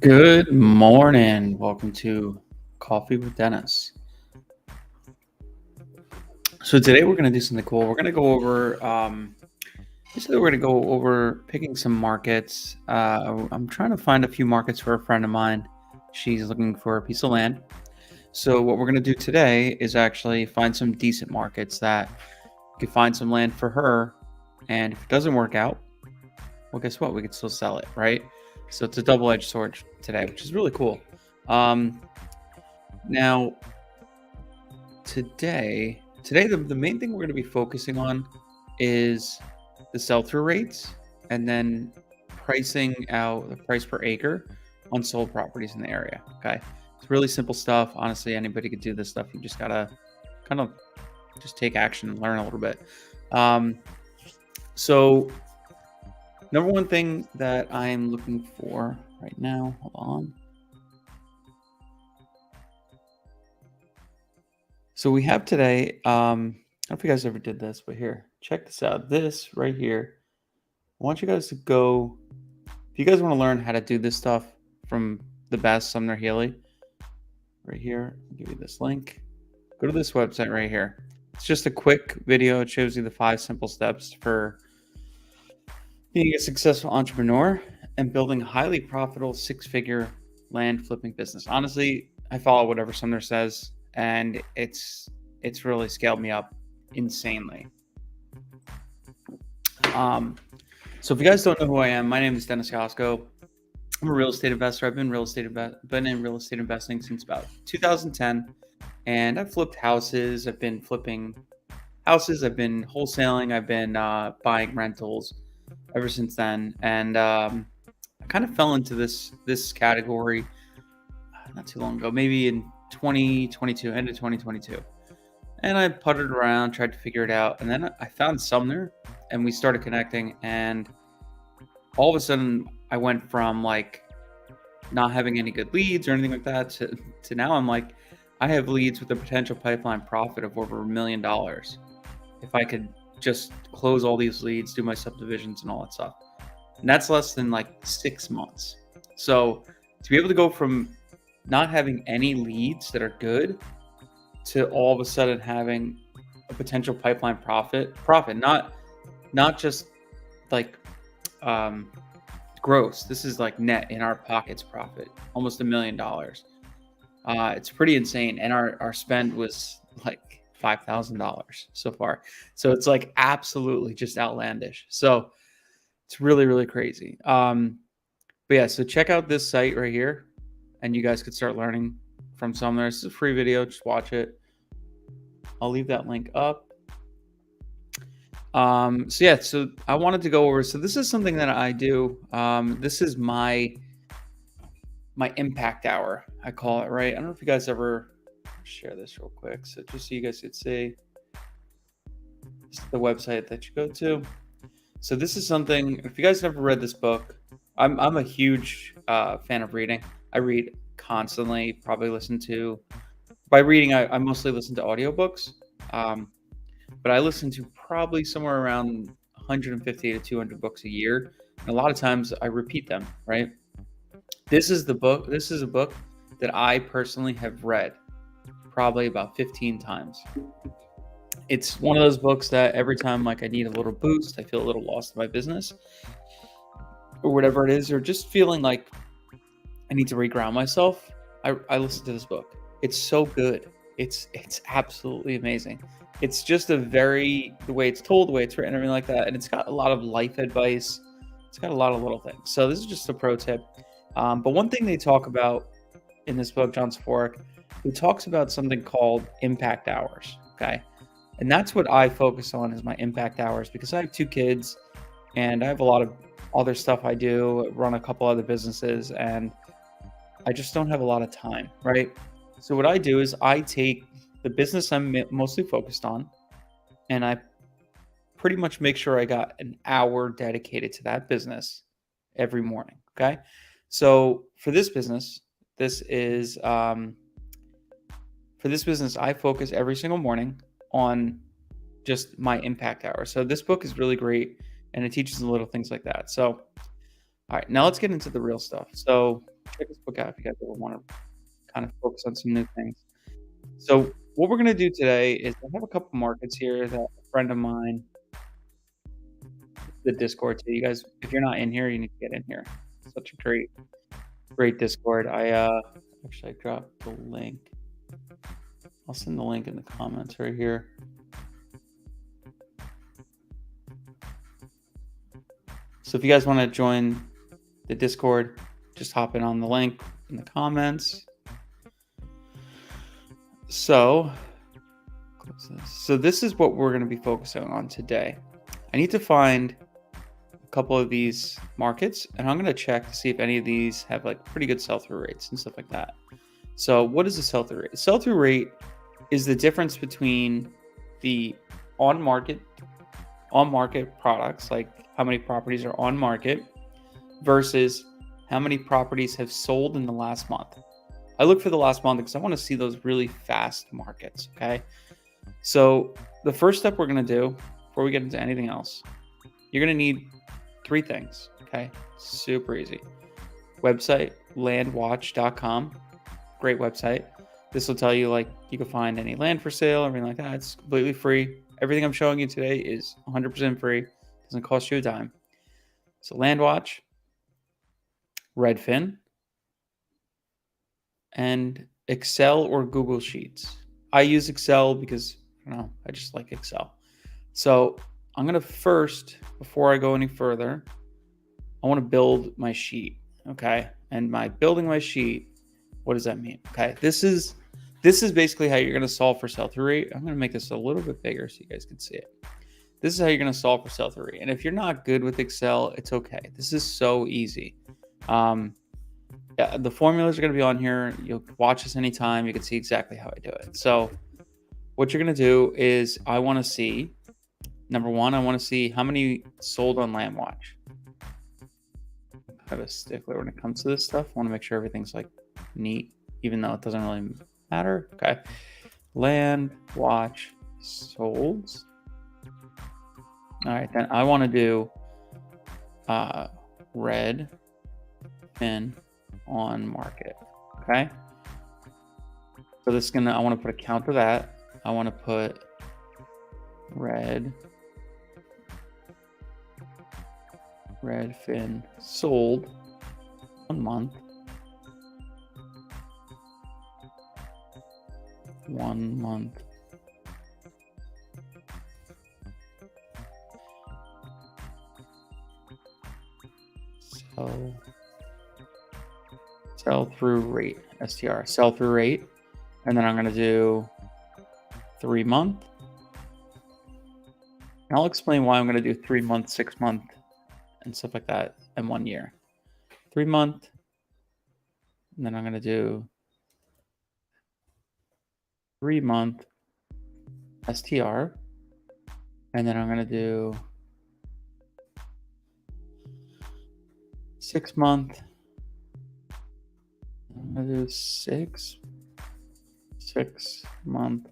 Good morning. Welcome to Coffee with Dennis. So today we're going to do something cool. We're going to go over, basically we're going to go over picking some markets. I'm trying to find a few markets for a friend of mine. She's looking for a piece of land. So what we're going to do today is actually find some decent markets that we can find some land for her. And if it doesn't work out, well, guess what? We could still sell it, right? So it's a double-edged sword today, which is really cool. Now, today the main thing we're going to be focusing on is the sell-through rates and then pricing out the price per acre on sold properties in the area. Okay, it's really simple stuff. Honestly, anybody could do this stuff. You just gotta kind of just take action and learn a little bit. So number one thing that I'm looking for right now, hold on. So we have today, I don't know if you guys ever did this, but here, check this out. This right here, I want you guys to go, if you guys want to learn how to do this stuff from the best, Sumner Healy, right here, I'll give you this link. Go to this website right here. It's just a quick video. It shows you the 5 simple steps for being a successful entrepreneur and building a highly profitable 6-figure land flipping business. Honestly, I follow whatever Sumner says, and it's really scaled me up insanely. So if you guys don't know who I am, my name is Dennis Costco. I'm a real estate investor. I've been in real estate investing since about 2010, and I've flipped houses. I've been flipping houses. I've been wholesaling. I've been buying rentals ever since then, and I kind of fell into this category not too long ago, maybe in 2022, end of 2022. And I puttered around, tried to figure it out, and then I found Sumner, and we started connecting, and all of a sudden I went from like not having any good leads or anything like that to now I'm like, I have leads with a potential pipeline profit of over $1 million if I could just close all these leads, do my subdivisions and all that stuff. And that's less than like 6 months. So to be able to go from not having any leads that are good to all of a sudden having a potential pipeline profit, not just like gross. This is like net in our pockets profit, almost $1 million. It's pretty insane. And our spend was like $5,000 so far. So it's like absolutely just outlandish. So it's really, really crazy. But yeah, so check out this site right here and you guys could start learning from Sumner. This is a free video. Just watch it. I'll leave that link up. So I wanted to go over, so this is something that I do. This is my impact hour, I call it, right? I don't know if you guys ever share this real quick. So just so you guys could see, this is the website that you go to. So this is something, if you guys never read this book, I'm a huge fan of reading. I read constantly, probably by reading, I mostly listen to audiobooks. But I listen to probably somewhere around 150 to 200 books a year. And a lot of times I repeat them, right? This is a book that I personally have read probably about 15 times. It's one of those books that every time like I need a little boost, I feel a little lost in my business or whatever it is, or just feeling like I need to reground myself, I listen to this book. It's so good. It's absolutely amazing. It's just the way it's told, the way it's written, everything like that. And it's got a lot of life advice. It's got a lot of little things. So this is just a pro tip. But one thing they talk about in this book, John Saforic, he talks about something called impact hours. Okay. And that's what I focus on is my impact hours, because I have 2 kids and I have a lot of other stuff I do, run a couple other businesses, and I just don't have a lot of time, right? So what I do is I take the business I'm mostly focused on, and I pretty much make sure I got an hour dedicated to that business every morning. Okay. So for this business, I focus every single morning on just my impact hour. So this book is really great and it teaches little things like that. So, all right, now let's get into the real stuff. So check this book out if you guys ever want to kind of focus on some new things. So what we're gonna do today is I have a couple markets here that a friend of mine, the Discord. So you guys, if you're not in here, you need to get in here. Such a great Discord. I actually I dropped the link. I'll send the link in the comments right here. So if you guys want to join the Discord, just hop in on the link in the comments. So this is what we're going to be focusing on today. I need to find a couple of these markets, and I'm going to check to see if any of these have like pretty good sell-through rates and stuff like that. So what is the sell-through rate? The sell-through rate is the difference between the on-market products, like how many properties are on market, versus how many properties have sold in the last month. I look for the last month because I want to see those really fast markets, okay? So the first step we're going to do before we get into anything else, you're going to need 3 things, okay? Super easy. Website, landwatch.com. Great website. This will tell you like you can find any land for sale, everything like that. It's completely free. Everything I'm showing you today is 100% free. Doesn't cost you a dime. So Landwatch, Redfin, and Excel or Google Sheets. I use Excel because I just like Excel. So I'm going to first, before I go any further, I want to build my sheet. Okay. And by building my sheet, what does that mean? Okay. This is basically how you're going to solve for sell-through rate. I'm going to make this a little bit bigger so you guys can see it. This is how you're going to solve for sell-through rate. And if you're not good with Excel, it's okay. This is so easy. The formulas are going to be on here. You'll watch this anytime. You can see exactly how I do it. So what you're going to do is I want to see, number one, I want to see how many sold on Landwatch. I have a stickler when it comes to this stuff. I want to make sure everything's like neat, even though it doesn't really matter. Okay. Landwatch solds. All right, then I want to do Redfin on market. Okay. So this is I want to put a count to that. I want to put Redfin sold 1 month. 1 month. So sell-through rate, STR, sell-through rate. And then I'm going to do 3 month. And I'll explain why I'm going to do 3 month, 6 month, and stuff like that, and 1 year. 3 month. And then I'm going to do 3 month STR. And then I'm going to do 6 month. I'm going to do 6 month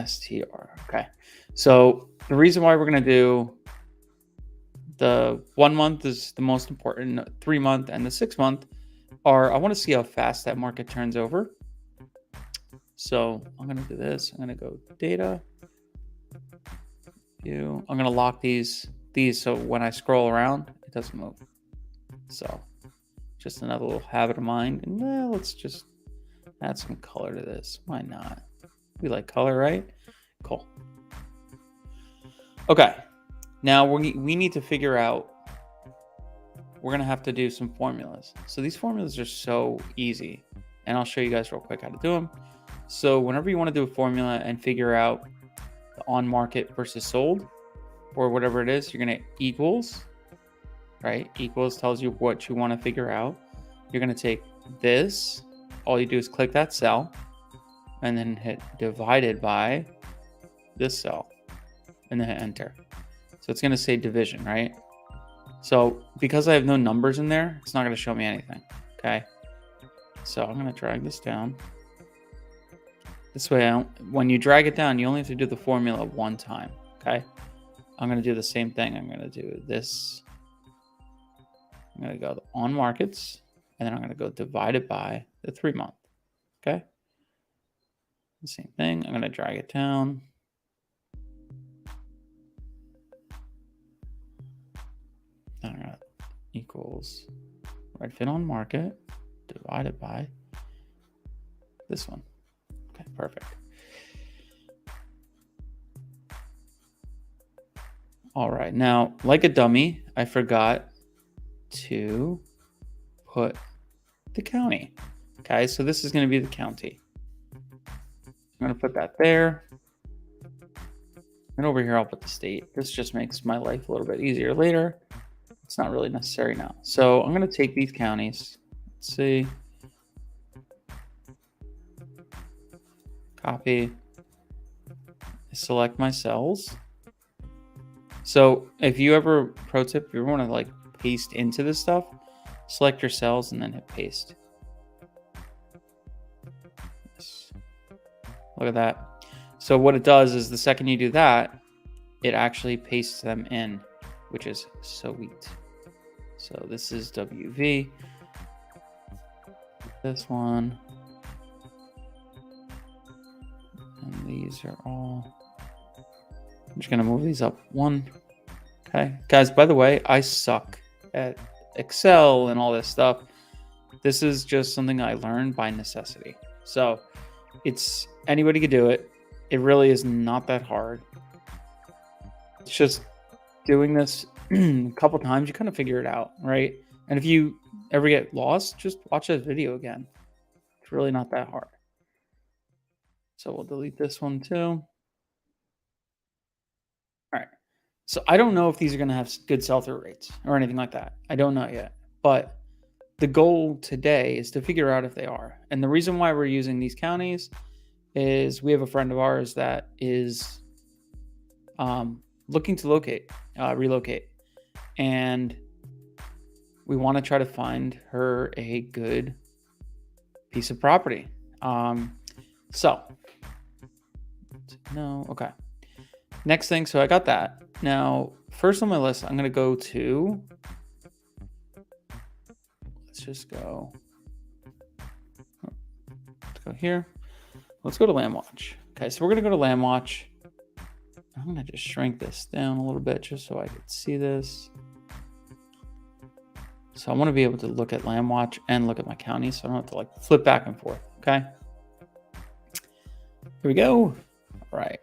STR. Okay. So the reason why we're going to do the 1 month is the most important, 3 month and the 6 month are, I want to see how fast that market turns over. So I'm going to do this. I'm going to go data. I'm going to lock these so when I scroll around, it doesn't move. So just another little habit of mine. And let's just add some color to this. Why not? We like color, right? Cool. Okay. Now we need to figure out, we're going to have to do some formulas. So these formulas are so easy. And I'll show you guys real quick how to do them. So whenever you want to do a formula and figure out the on market versus sold, or whatever it is, you're going to equals, right? Equals tells you what you want to figure out. You're going to take this. All you do is click that cell and then hit divided by this cell and then hit enter. So it's going to say division, right? So because I have no numbers in there, it's not going to show me anything. Okay. So I'm going to drag this down. This way, when you drag it down, you only have to do the formula 1 time. Okay. I'm going to do the same thing. I'm going to do this. I'm going to go on markets And then I'm going to go divide it by the 3-month. Okay. The same thing. I'm going to drag it down. I'm going to equals Redfin on market divided by this one. Okay, perfect. All right. Now, like a dummy, I forgot to put the county. Okay, so this is going to be the county. I'm going to put that there. And over here, I'll put the state. This just makes my life a little bit easier later. It's not really necessary now. So I'm going to take these counties. Let's see. Copy. Select my cells. So if you ever, pro tip, if you want to like paste into this stuff, select your cells and then hit paste. Yes. Look at that. So what it does is the second you do that, it actually pastes them in, which is sweet. So this is WV. This one. And these are all. I'm just going to move these up one. Okay. Guys, by the way, I suck at Excel and all this stuff. This is just something I learned by necessity. So it's anybody could do it. It really is not that hard. It's just doing this a couple times, you kind of figure it out, right? And if you ever get lost, just watch that video again. It's really not that hard. So we'll delete this one too. All right. So I don't know if these are going to have good sell-through rates or anything like that. I don't know yet. But the goal today is to figure out if they are. And the reason why we're using these counties is we have a friend of ours that is looking to relocate. And we want to try to find her a good piece of property. Okay. Next thing, so I got that. Now, first on my list, I'm going to go to, let's go here. Let's go to Land Watch. Okay, so we're going to go to Land Watch. I'm going to just shrink this down a little bit just so I can see this. So I want to be able to look at Land Watch and look at my county, so I don't have to like flip back and forth. Okay. Here we go. All right.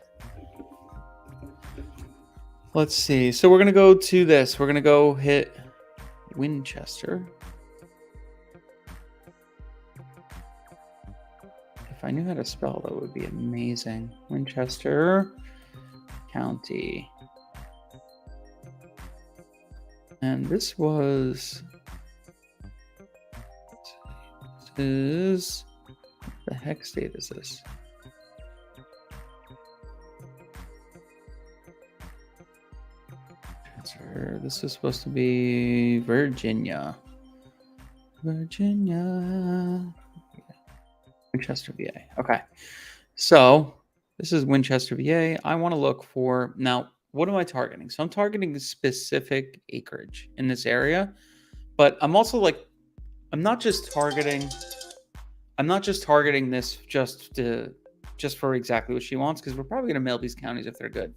Let's see. So we're going to go to this. We're going to go hit Winchester. If I knew how to spell, that would be amazing. Winchester County. And this was... the heck state is this? This is supposed to be Virginia. Winchester, VA. Okay. So this is Winchester, VA. I want to look for, now, what am I targeting? So I'm targeting specific acreage in this area, but I'm also like, I'm not just targeting this just for exactly what she wants, because we're probably going to mail these counties if they're good.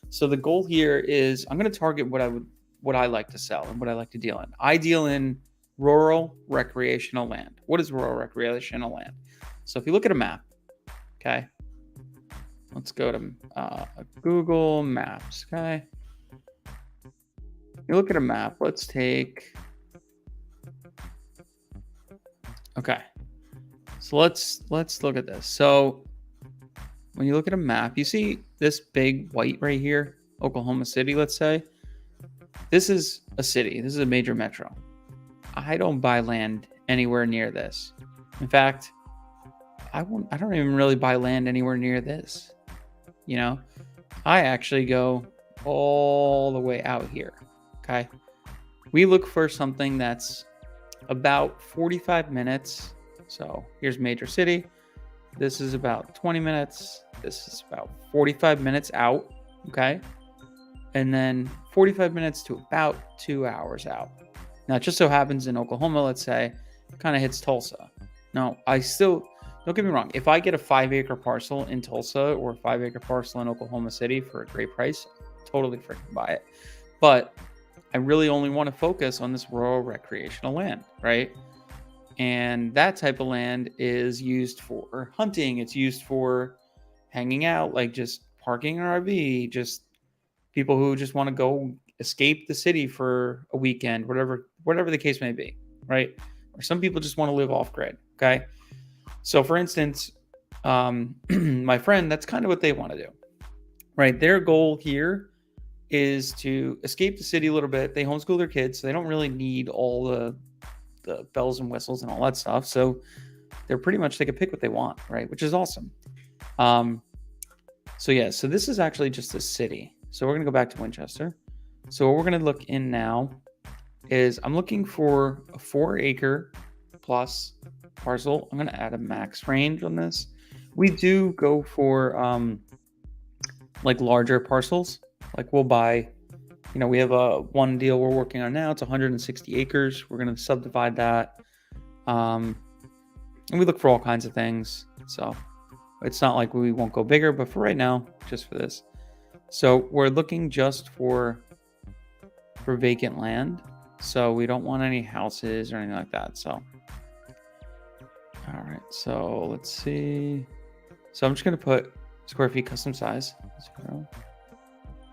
So the goal here is I'm going to target what I like to sell and what I like to deal in. I deal in rural recreational land. What is rural recreational land? So if you look at a map, okay, let's go to Google Maps, okay. You look at a map, let's take, okay, so let's look at this. So when you look at a map, you see this big white right here, Oklahoma City, let's say. This is a city. This is a major metro. I don't buy land anywhere near this. In fact, I don't even really buy land anywhere near this. You know, I actually go all the way out here. Okay. We look for something that's about 45 minutes. So here's major city. This is about 20 minutes. This is about 45 minutes out. Okay. And then 45 minutes to about 2 hours out. Now, it just so happens in Oklahoma, let's say, kind of hits Tulsa. Now, I still, don't get me wrong, if I get a 5-acre parcel in Tulsa or a 5-acre parcel in Oklahoma City for a great price, totally freaking buy it. But I really only want to focus on this rural recreational land, right? And that type of land is used for hunting. It's used for hanging out, like just parking an RV, just people who just want to go escape the city for a weekend, whatever the case may be, right? Or some people just want to live off grid. Okay. So for instance, my friend, that's kind of what they want to do, right? Their goal here is to escape the city a little bit. They homeschool their kids, so they don't really need all the bells and whistles and all that stuff. So they're pretty much, they can pick what they want, right? Which is awesome. So yeah, so this is actually just a city. So we're going to go back to Winchester. So what we're going to look in now is I'm looking for a 4-acre plus parcel. I'm going to add a max range on this. We do go for like larger parcels. Like we'll buy, we have one deal we're working on now. It's 160 acres. We're going to subdivide that. And we look for all kinds of things. So it's not like we won't go bigger, but for right now, just for this. So we're looking just for vacant land. So we don't want any houses or anything like that. So, all right. So let's see. So I'm just going to put square feet custom size.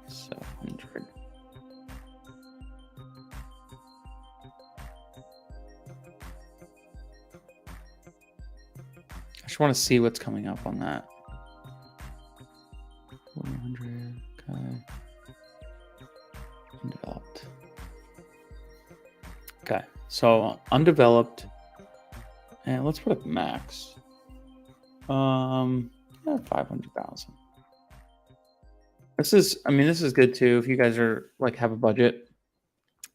700. I just want to see what's coming up on that. 400. Okay. Undeveloped. Okay. So undeveloped. And let's put a max. 500,000. This is good too. If you guys are like have a budget,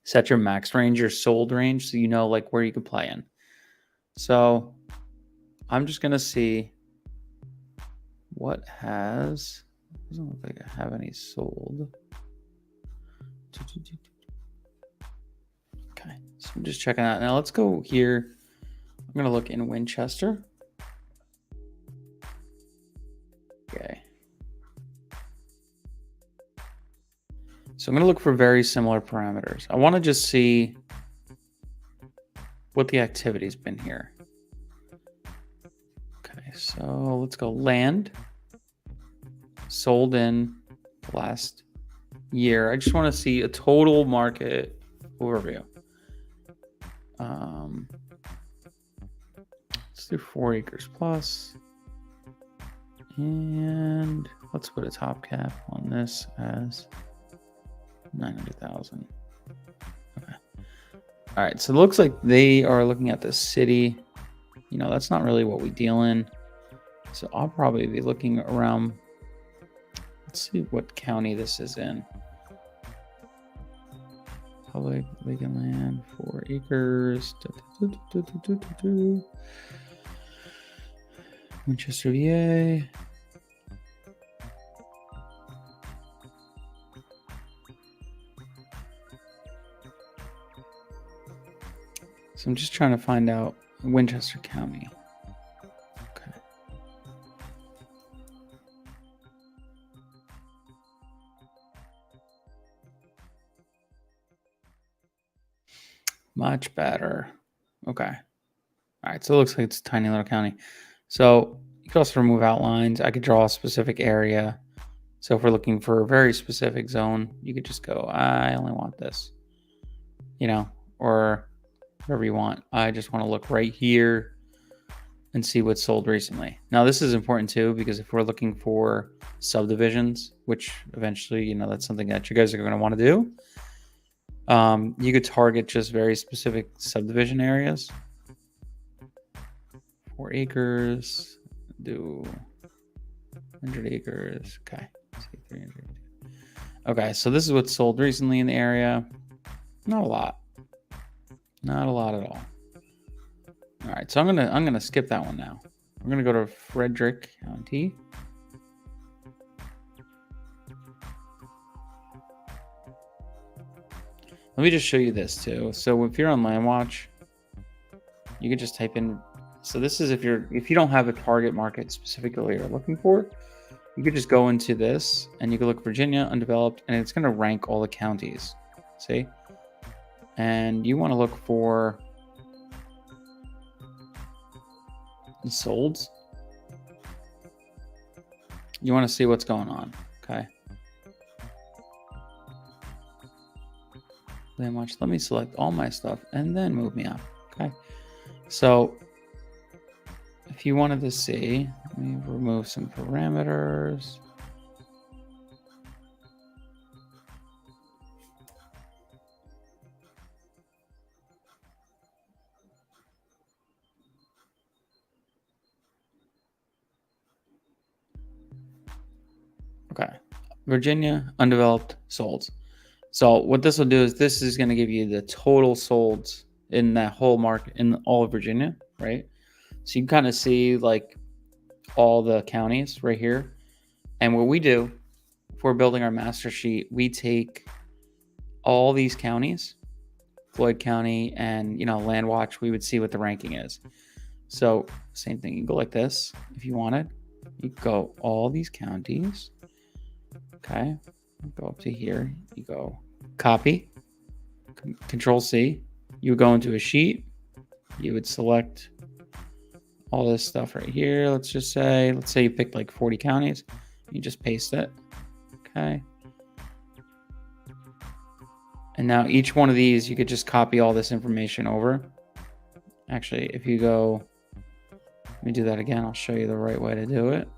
set your max range, your sold range, so you know like where you can play in. So I'm just gonna see what has. Doesn't look like I have any sold. Okay, so I'm just checking out. Now let's go here. I'm gonna look in Winchester. Okay. So I'm going to look for very similar parameters. I want to just see what the activity's been here. Okay, so let's go land. Sold in the last year. I just want to see a total market overview. Let's do 4 acres plus. And let's put a top cap on this as 900,000. Okay. All right. So it looks like they are looking at the city. That's not really what we deal in. So I'll probably be looking around. Let's see what county this is in. Public vacant land, 4 acres. Winchester, VA. So I'm just trying to find out Winchester County. Okay. Much better. Okay. All right. So it looks like it's a tiny little county. So you can also remove outlines. I could draw a specific area. So if we're looking for a very specific zone, you could just go, I only want this, or whatever you want. I just want to look right here and see what's sold recently. Now, this is important too, because if we're looking for subdivisions, which eventually, that's something that you guys are going to want to do, you could target just very specific subdivision areas. 4 acres, do 100 acres. Okay. Let's see, 300. Okay, so this is what's sold recently in the area. Not a lot. Not a lot at all. All right, so I'm gonna skip that one now. We're gonna go to Frederick County. Let me just show you this too. So if you're on LandWatch, you could just type in. So this is if you don't have a target market specifically you're looking for, you could just go into this and you can look Virginia undeveloped, and it's going to rank all the counties. See, and you want to look for the solds. You want to see what's going on. Okay. Then watch. Let me select all my stuff and then move me up. Okay. So if you wanted to see, let me remove some parameters. Okay. Virginia, undeveloped, solds. So what this will do is this is going to give you the total solds in that whole market in all of Virginia, right? So you can kind of see like all the counties right here. And what we do, if we're building our master sheet, we take all these counties, Floyd County and, Land Watch, we would see what the ranking is. So same thing, you go like this. If you wanted, you go all these counties. Okay. Go up to here. You go copy, Control C. You would go into a sheet. You would select all this stuff right here. Let's say you picked like 40 counties. You just paste it. Okay. And now each one of these, you could just copy all this information over. Actually, if you go, let me do that again. I'll show you the right way to do it.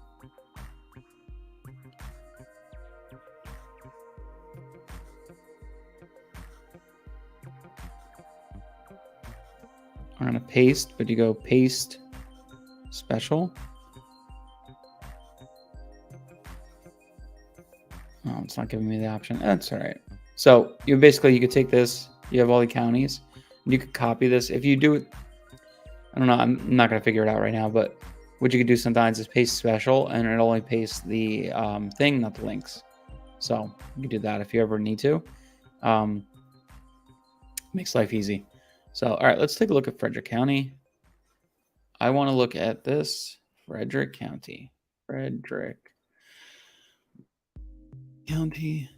I'm going to paste, but you go paste special. Oh, it's not giving me the option. That's all right. So you could take this, you have all the counties, and you could copy this. If you do it, I don't know, I'm not going to figure it out right now, but what you could do sometimes is paste special, and it only pastes the thing, not the links. So you can do that if you ever need to. Makes life easy. So, all right, let's take a look at Frederick County. I want to look at this Frederick County. Frederick County.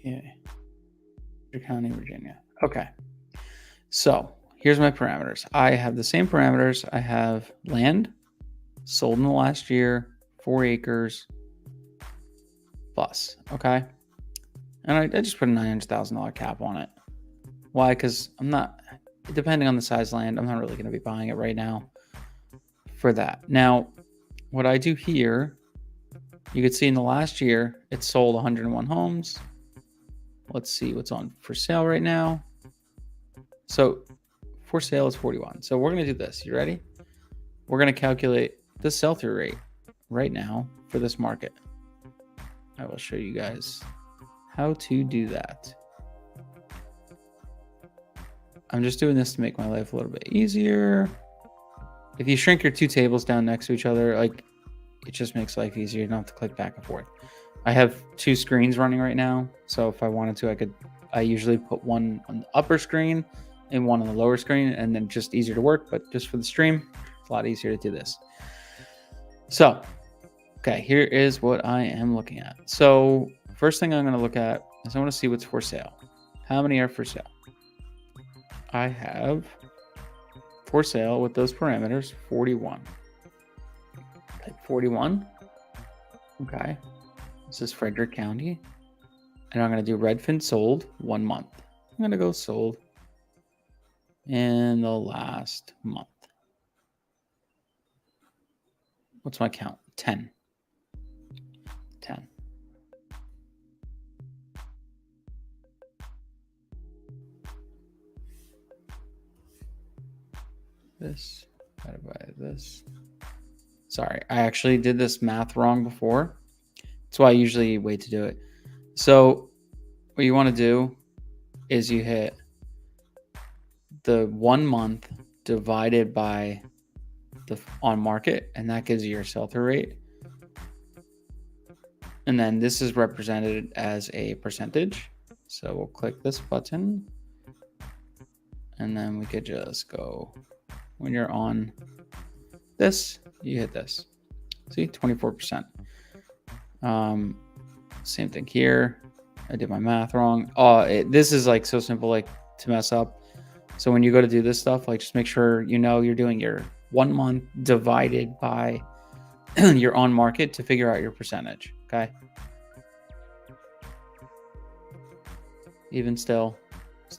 Yeah. Frederick County, Virginia. Okay. So here's my parameters. I have the same parameters. I have land sold in the last year, 4 acres plus. Okay. And I just put a $900,000 cap on it. Why? Because I'm not, depending on the size land, I'm not really going to be buying it right now for that. Now, what I do here, you can see in the last year, it sold 101 homes. Let's see what's on for sale right now. So for sale is 41. So we're going to do this. You ready? We're going to calculate the sell-through rate right now for this market. I will show you guys how to do that. I'm just doing this to make my life a little bit easier. If you shrink your two tables down next to each other, like, it just makes life easier. You don't have to click back and forth. I have 2 screens running right now. So if I wanted to, I usually put one on the upper screen and one on the lower screen, and then just easier to work. But just for the stream, it's a lot easier to do this. So, okay, here is what I am looking at. So first thing I'm going to look at is I want to see what's for sale. How many are for sale? I have for sale with those parameters 41. Type 41. Okay. This is Frederick County. And I'm going to do Redfin sold 1 month. I'm going to go sold in the last month. What's my count? 10. 10. This divided by this. Sorry, I actually did this math wrong before. That's why I usually wait to do it. So what you want to do is you hit the 1 month divided by the on market, and that gives you your sell-through rate. And then this is represented as a percentage. So we'll click this button, and then we could just go, when you're on this, you hit this. See, 24%. Same thing here. I did my math wrong. This is like so simple, like to mess up. So when you go to do this stuff, like just make sure you know you're doing your 1 month divided by your on market to figure out your percentage. Okay. Even still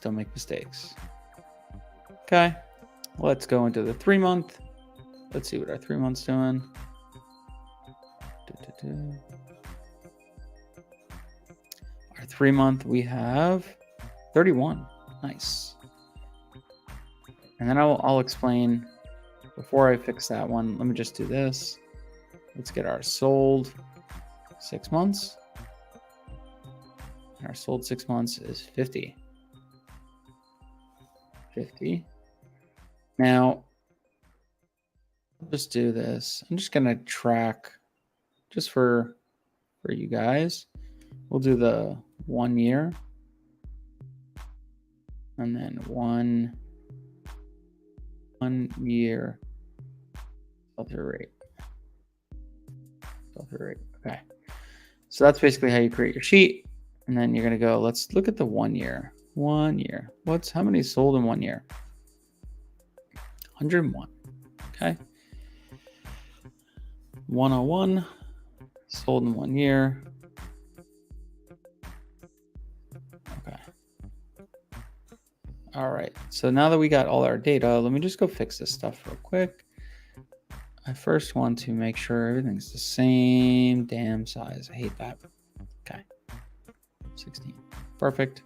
make mistakes. Okay. Let's go into the 3 month. Let's see what our 3 months doing. Our 3 month, we have 31. Nice. And then I'll explain before I fix that one. Let me just do this. Let's get our sold 6 months. And our sold 6 months is 50. 50. Now, I'll just do this. I'm just going to track just for you guys. We'll do the 1 year. And then one year sell-through rate. Sell-through rate. Okay. So that's basically how you create your sheet. And then you're going to go, let's look at the 1 year. 1 year. How many sold in 1 year? 101. Okay. 101 sold in 1 year. Okay. All right. So now that we got all our data, let me just go fix this stuff real quick. I first want to make sure everything's the same damn size. I hate that. Okay. 16. Perfect.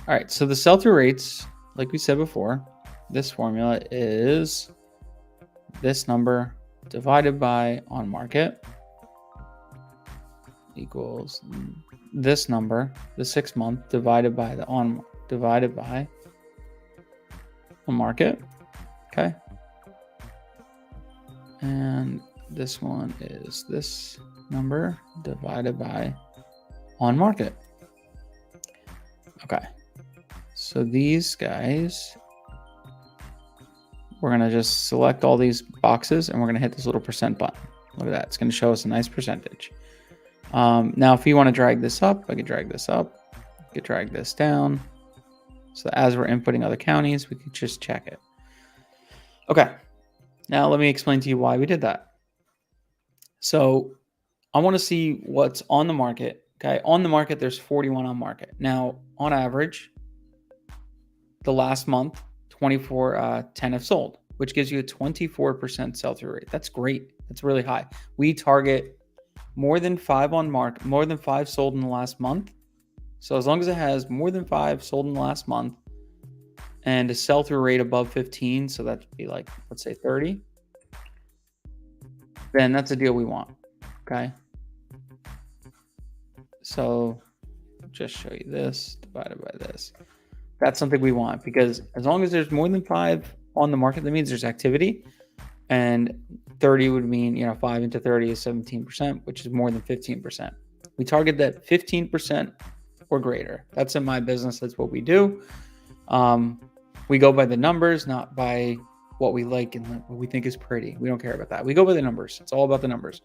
All right. So the sell-through rates, like we said before, this formula is this number divided by on market equals this number, the 6 month divided by the on market. Okay. And this one is this number divided by on market. Okay. So these guys, we're going to just select all these boxes and we're going to hit this little percent button. Look at that. It's going to show us a nice percentage. Now, if you want to drag this up, I could drag this up. I could drag this down. So as we're inputting other counties, we could just check it. Okay. Now let me explain to you why we did that. So I want to see what's on the market. Okay. On the market, there's 41 on market. Now, on average, the last month, 10 have sold, which gives you a 24% sell-through rate. That's great. That's really high. We target more than 5 on market, more than 5 sold in the last month. So as long as it has more than 5 sold in the last month and a sell-through rate above 15, so that'd be like, let's say 30, then that's a deal we want. Okay. So just show you this divided by this. That's something we want because as long as there's more than 5 on the market, that means there's activity. And 30 would mean, 5 into 30 is 17%, which is more than 15%. We target that 15% or greater. That's in my business. That's what we do. We go by the numbers, not by what we like and what we think is pretty. We don't care about that. We go by the numbers. It's all about the numbers.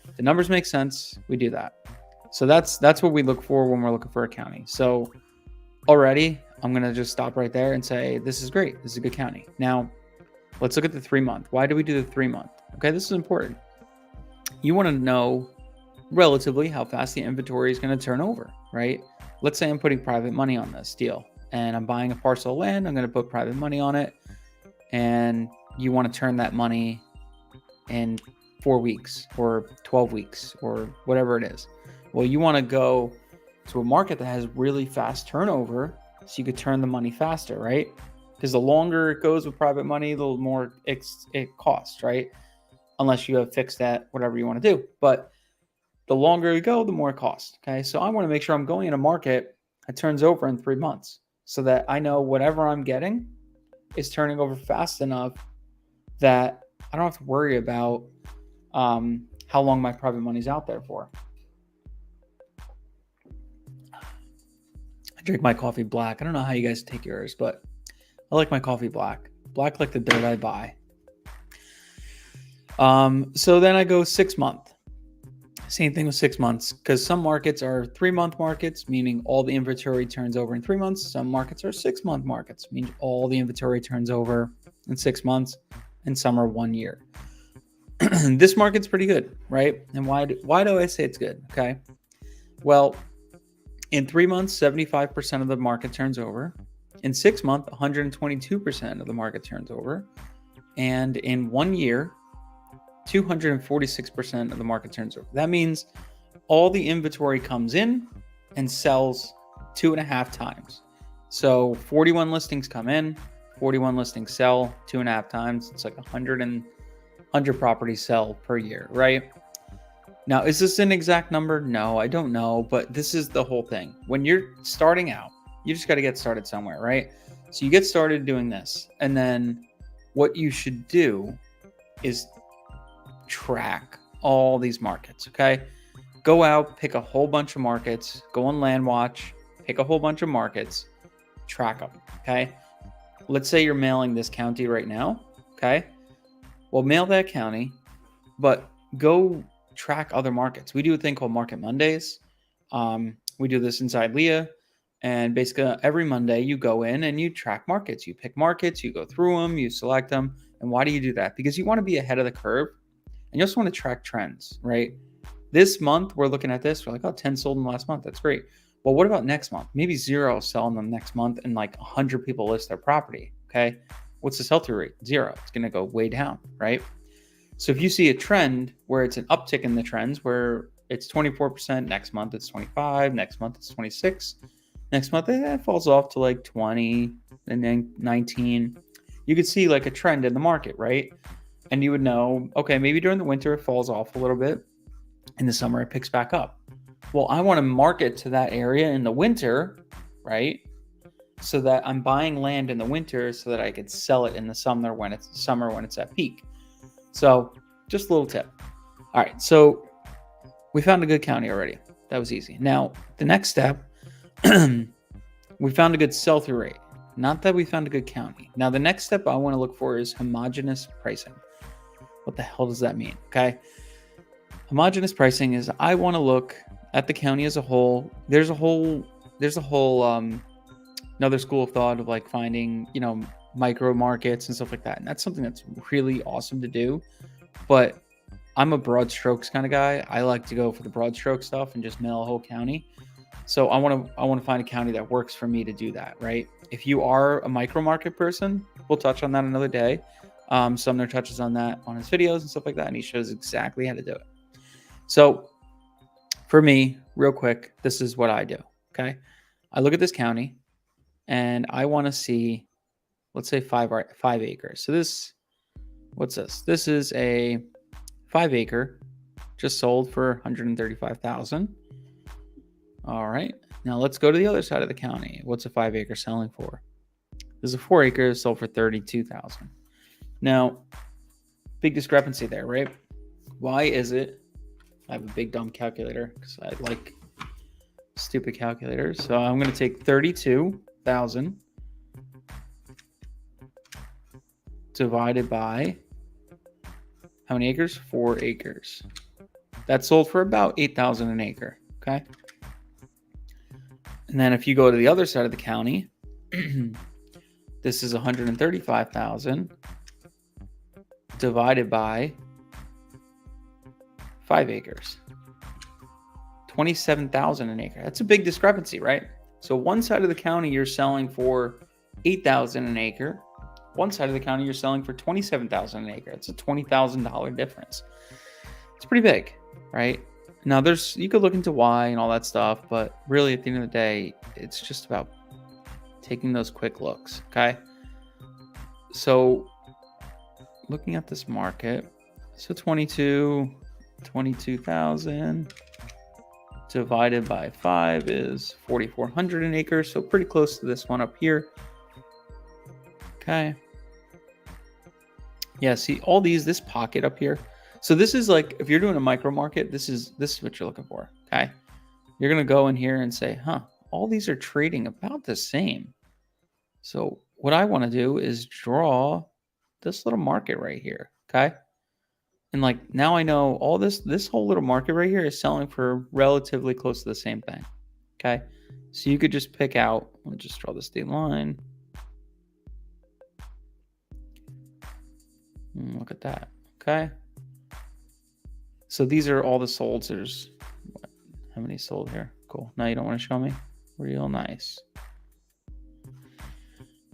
If the numbers make sense, we do that. So that's what we look for when we're looking for a county. So already, I'm going to just stop right there and say, this is great. This is a good county. Now, let's look at the 3 month. Why do we do the 3 month? Okay, this is important. You want to know relatively how fast the inventory is going to turn over, right? Let's say I'm putting private money on this deal and I'm buying a parcel of land. I'm going to put private money on it. And you want to turn that money in 4 weeks or 12 weeks or whatever it is. Well, you want to go to a market that has really fast turnover so you could turn the money faster, right? Because the longer it goes with private money, the more it costs, right? Unless you have fixed that, whatever you want to do. But the longer you go, the more it costs, okay? So I want to make sure I'm going in a market that turns over in 3 months so that I know whatever I'm getting is turning over fast enough that I don't have to worry about how long my private money's out there for. I drink my coffee black. I don't know how you guys take yours, but I like my coffee black. Black like the dirt I buy. So then I go 6 month. Same thing with 6 months, because some markets are 3-month markets, meaning all the inventory turns over in 3 months. Some markets are 6-month markets, meaning all the inventory turns over in 6 months, and some are 1 year. This market's pretty good, right? And why do I say it's good? Okay. Well, in 3 months, 75% of the market turns over. In 6 months, 122% of the market turns over. And in 1 year, 246% of the market turns over. That means all the inventory comes in and sells 2.5 times. So 41 listings come in, 41 listings sell 2.5 times. It's like 100 properties sell per year, right? Now, is this an exact number? No, I don't know, but this is the whole thing. When you're starting out, you just got to get started somewhere, right? So you get started doing this, and then what you should do is track all these markets, okay? Go out, pick a whole bunch of markets, go on LandWatch, pick a whole bunch of markets, track them, okay? Let's say you're mailing this county right now, okay? Well, mail that county, but go track other markets. We do a thing called Market Mondays. We do this inside LIA, and basically every Monday you go in and you track markets. You pick markets, you go through them, you select them. And why do you do that? Because you want to be ahead of the curve. And you also want to track trends, right? This month, we're looking at this. We're like, oh, 10 sold in the last month. That's great. Well, what about next month? Maybe 0 sell in them next month, and like 100 people list their property, okay? What's the sell-through rate? 0. It's going to go way down, right? So if you see a trend where it's an uptick in the trends, where it's 24%, next month it's 25, next month it's 26, next month it falls off to like 20, and then 19. You could see like a trend in the market, right? And you would know, okay, maybe during the winter it falls off a little bit. In the summer it picks back up. Well, I want to market to that area in the winter, right? So that I'm buying land in the winter so that I could sell it in the summer when it's at peak. So just a little tip. All right, so we found a good county already. That was easy. Now, the next step, we found a good sell-through rate. Not that we found a good county. Now, the next step I want to look for is homogeneous pricing. What the hell does that mean? Okay. Homogeneous pricing is I want to look at the county as a whole. There's a whole another school of thought of like finding, micro markets and stuff like that. And that's something that's really awesome to do. But I'm a broad strokes kind of guy. I like to go for the broad stroke stuff and just mail a whole county. So I want to find a county that works for me to do that, right? If you are a micro market person, we'll touch on that another day. Sumner touches on that on his videos and stuff like that, and he shows exactly how to do it. So for me, real quick, this is what I do, okay? I look at this county, and I want to see, let's say 5 acres. So what's this? This is a 5 acre, just sold for $135,000. All right, now let's go to the other side of the county. What's a 5 acre selling for? There's a 4 acre sold for $32,000. Now, big discrepancy there, right? Why is it? I have a big dumb calculator because I like stupid calculators. So I'm going to take 32,000 divided by how many acres? 4 acres. That sold for about $8,000 an acre. Okay. And then if you go to the other side of the county, this is 135,000 divided by 5 acres. 27,000 an acre. That's a big discrepancy, right? So one side of the county you're selling for 8,000 an acre. One side of the county you're selling for 27,000 an acre. It's a $20,000 difference. It's pretty big, right? Now you could look into why and all that stuff, but really at the end of the day, it's just about taking those quick looks, okay? So looking at this market, so 22,000 divided by 5 is 4,400 an acre. So pretty close to this one up here. Okay. Yeah, see all this pocket up here. So this is like, if you're doing a micro market, this is what you're looking for. Okay. You're going to go in here and say, all these are trading about the same. So what I want to do is draw this little market right here, okay? And like now I know all this whole little market right here is selling for relatively close to the same thing, okay? So you could just pick out, let me just draw the state line. Look at that, okay? So these are all the solds. There's how many sold here? Cool. Now you don't want to show me? Real nice.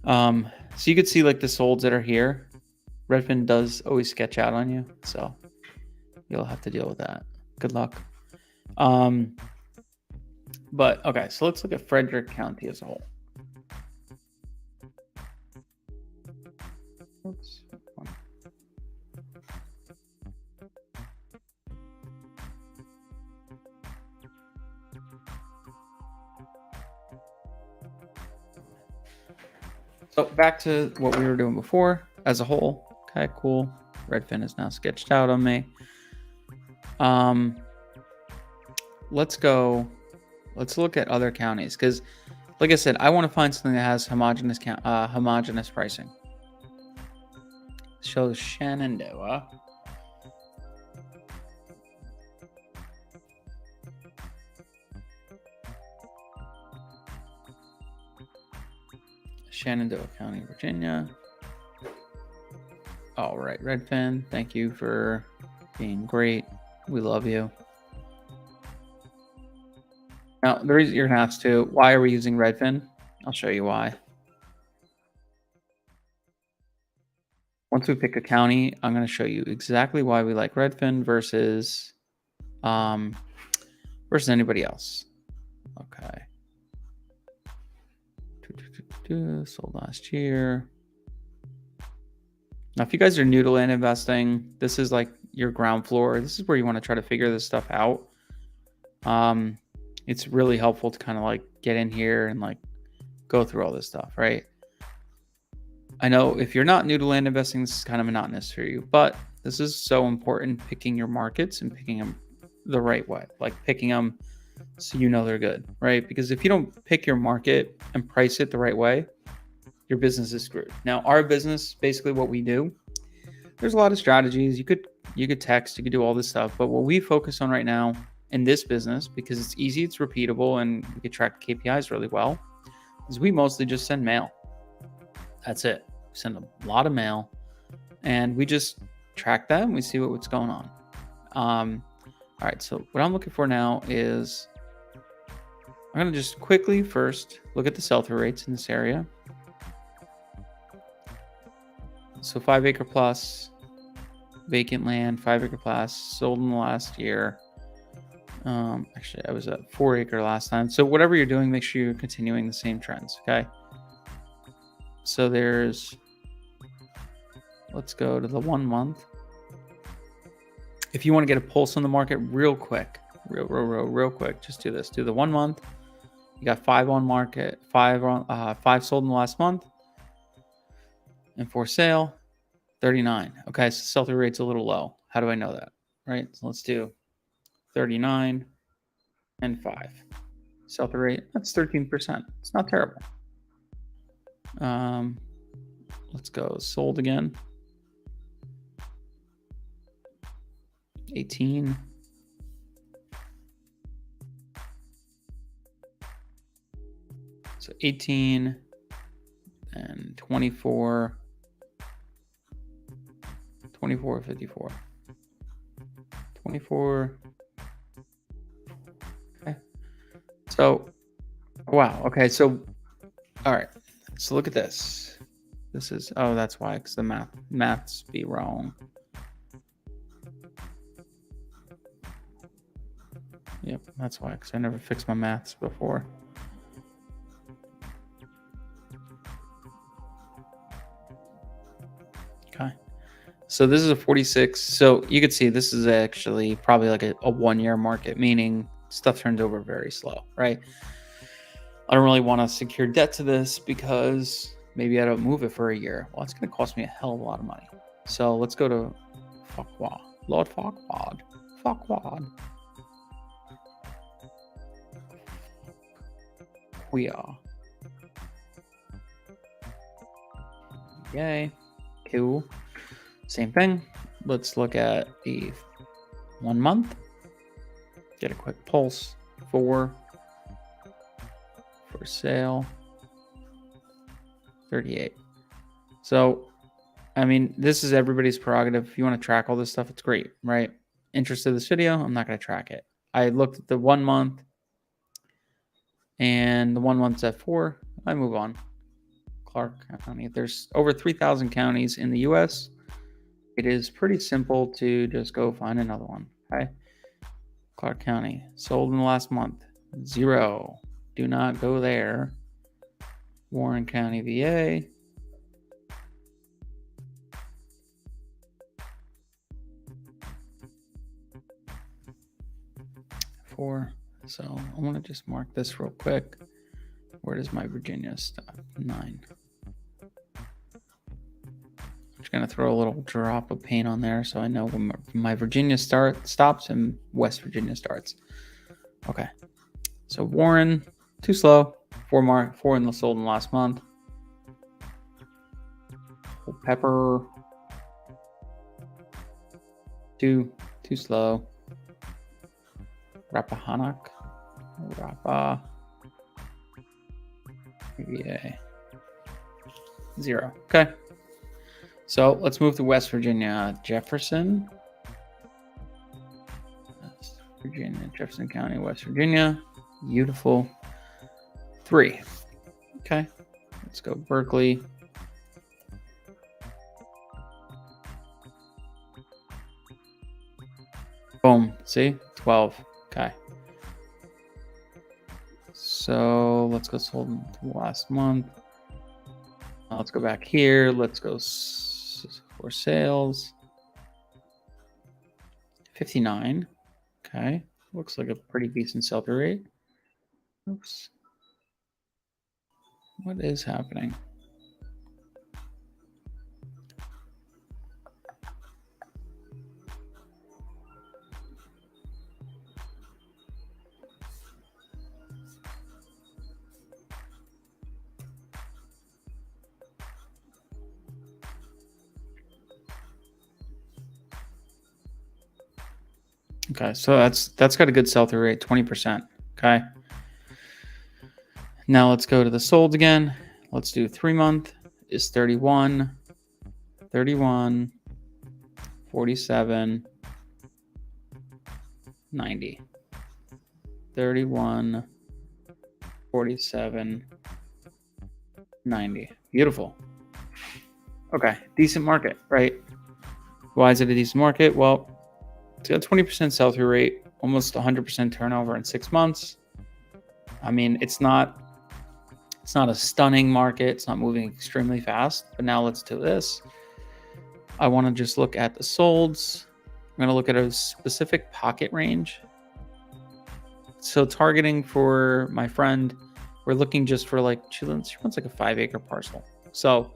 So you could see like the solds that are here. Redfin does always sketch out on you, so you'll have to deal with that. Good luck. But okay, so let's look at Frederick County as a whole. Oops. So back to what we were doing before as a whole. Okay, cool. Redfin is now sketched out on me. Let's look at other counties because, like I said, I want to find something that has homogeneous pricing. Shows Shenandoah. Shenandoah County, Virginia. All right, Redfin, thank you for being great. We love you. Now, the reason you're going to ask too, why are we using Redfin? I'll show you why. Once we pick a county, I'm going to show you exactly why we like Redfin versus anybody else. Okay. Sold last year. Now, if you guys are new to land investing, this is like your ground floor. This is where you want to try to figure this stuff out. It's really helpful to kind of like get in here and like go through all this stuff, right? I know if you're not new to land investing, this is kind of monotonous for you, but this is so important, picking your markets and picking them the right way, like picking them so you know they're good, right? Because if you don't pick your market and price it the right way, your business is screwed. Now, our business, basically what we do, there's a lot of strategies. You could text, you could do all this stuff, but what we focus on right now in this business, because it's easy, it's repeatable, and we can track KPIs really well, is we mostly just send mail. That's it. We send a lot of mail, and we just track that and we see what's going on. All right, so what I'm looking for now is I'm going to just quickly first look at the sell-through rates in this area. So 5 acre plus, vacant land, 5 acre plus, sold in the last year. Actually, I was at 4 acre last time. So whatever you're doing, make sure you're continuing the same trends, okay? So let's go to the 1 month. If you want to get a pulse on the market real quick, real quick, just do this. Do the 1 month. You got 5 on market, 5 sold in the last month, and for sale, 39. Okay, so sell-through rate's a little low. How do I know that? Right, so let's do 39 and 5. Sell-through rate, that's 13%. It's not terrible. Let's go sold again. 18. So 18 and 24. 24, 54. 24. Okay. So, wow. Okay. So, all right. So look at this. This is, oh, that's why, because the maths be wrong. Yep, that's why, because I never fixed my maths before. Okay. So this is a 46. So you could see this is actually probably like a 1 year market, meaning stuff turns over very slow, right? I don't really want to secure debt to this because maybe I don't move it for a year. Well, it's going to cost me a hell of a lot of money. So let's go to Fuckwad. Lord Fuckwad. Fuckwad. We are. Yay. Cool. Same thing. Let's look at the 1 month. Get a quick pulse. For sale. 38. So, I mean, this is everybody's prerogative. If you want to track all this stuff, it's great, right? Interest of this video, I'm not going to track it. I looked at the 1 month, and the 1 month's at 4. I move on. Clark County. There's over 3,000 counties in the U.S. It is pretty simple to just go find another one. Okay. Clark County. Sold in the last month. 0. Do not go there. Warren County, VA. So I want to just mark this real quick. Where does my Virginia stop? 9. I'm just going to throw a little drop of paint on there so I know when my Virginia stops and West Virginia starts. Okay. So Warren, too slow. 4 in the sold in the last month. Pepper, too slow. Rappahannock. VA. 0. Okay. So let's move to West Virginia. Jefferson. Jefferson County, West Virginia. Beautiful. 3. Okay. Let's go Berkeley. Boom. See? 12. Okay. So let's go sold last month. Let's go back here. Let's go for sales. 59. Okay. Looks like a pretty decent sell-through rate. Oops. What is happening? Okay, so that's got a good sell-through rate, 20%. Okay. Now let's go to the sold again. Let's do 3 month is 31, 31, 47, 90. 31, 47, 90. Beautiful. Okay, decent market, right? Why is it a decent market? Well, it's got a 20% sell-through rate, almost 100% turnover in 6 months. I mean, it's not a stunning market. It's not moving extremely fast. But now let's do this. I want to just look at the solds. I'm going to look at a specific pocket range. So targeting for my friend, we're looking just for like, she wants like a 5-acre parcel. So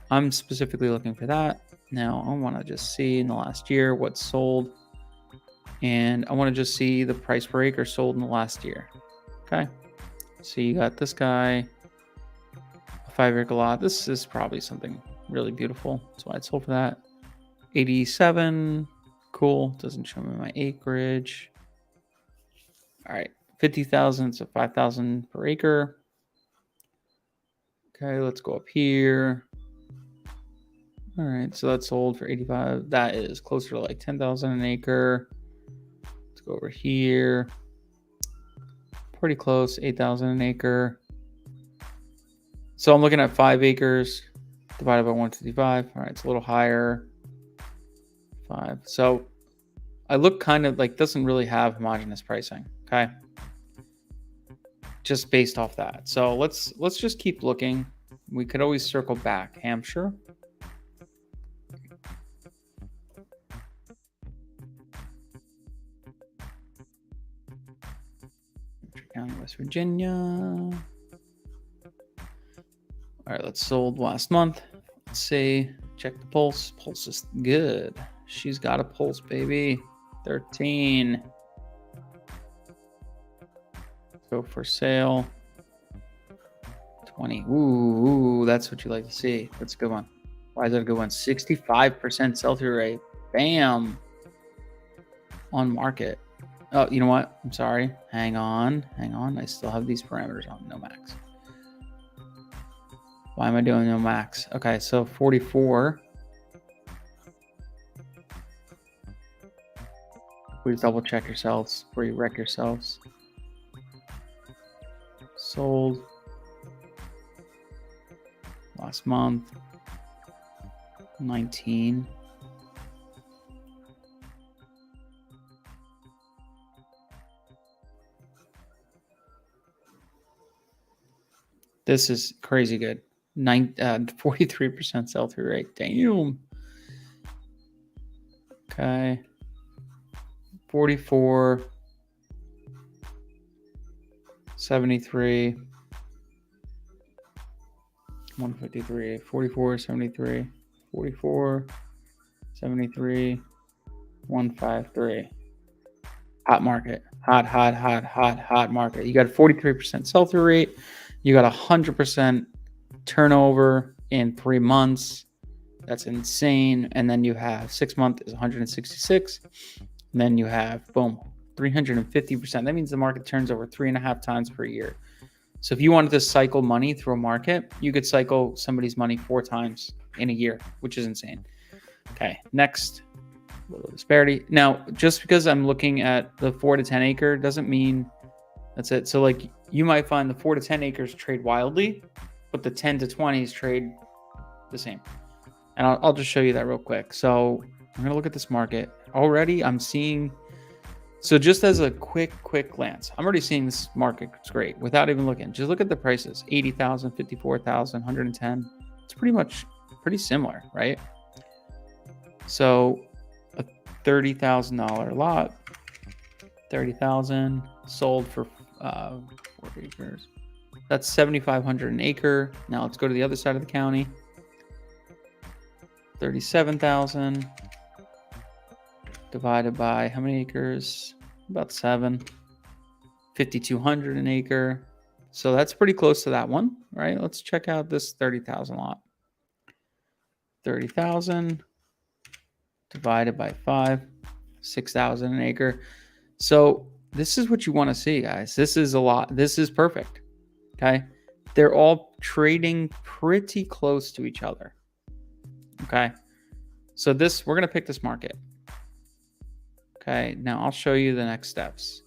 I'm specifically looking for that. Now I want to just see in the last year what's sold. And I want to just see the price per acre sold in the last year. Okay. So you got this guy, a 5-acre lot. This is probably something really beautiful. That's why it sold for that. 87. Cool. Doesn't show me my acreage. All right. 50,000. So 5,000 per acre. Okay. Let's go up here. All right. So that's sold for 85. That is closer to like 10,000 an acre. Let's go over here. Pretty close, 8,000 an acre. So I'm looking at 5 acres divided by 155. All right, it's a little higher. 5. So I look kind of like doesn't really have homogeneous pricing. Okay, just based off that. So let's just keep looking. We could always circle back. Hampshire. County, West Virginia. All right, let's sold last month. Let's see. Check the pulse. Pulse is good. She's got a pulse, baby. 13. Go for sale. 20. Ooh, that's what you like to see. That's a good one. Why is that a good one? 65% sell-through rate. Bam. On market. Oh, you know what? I'm sorry. Hang on. I still have these parameters on. No max. Why am I doing no max? Okay, so 44. Please double check yourselves before you wreck yourselves. Sold last month. 19. This is crazy good. 43% sell-through rate. Damn. Okay. 44. 73. 153. 44, 73. 44, 73, 153. Hot market. Hot market. You got a 43% sell-through rate. You got 100% turnover in 3 months. That's insane. And then you have 6 months is 166. And then you have, boom, 350%. That means the market turns over 3.5 times per year. So if you wanted to cycle money through a market, you could cycle somebody's money 4 times in a year, which is insane. Okay, next, a little disparity. Now, just because I'm looking at the 4 to 10 acre doesn't mean that's it. So like you might find the 4 to 10 acres trade wildly, but the 10 to 20s trade the same. And I'll just show you that real quick. So I'm going to look at this market. Already I'm seeing, so just as a quick glance, I'm already seeing this market. It's great without even looking. Just look at the prices, 80,000, 54,000, 110. It's pretty similar, right? So a $30,000 lot, 30,000 sold for 4 acres. That's 7,500 an acre. Now let's go to the other side of the county. 37,000 divided by how many acres? About 7. 5,200 an acre. So that's pretty close to that one, right? Let's check out this 30,000 lot. 30,000 divided by 5, 6,000 an acre. So this is what you want to see, guys. This is a lot. This is perfect. Okay. They're all trading pretty close to each other. Okay. So we're going to pick this market. Okay. Now I'll show you the next steps.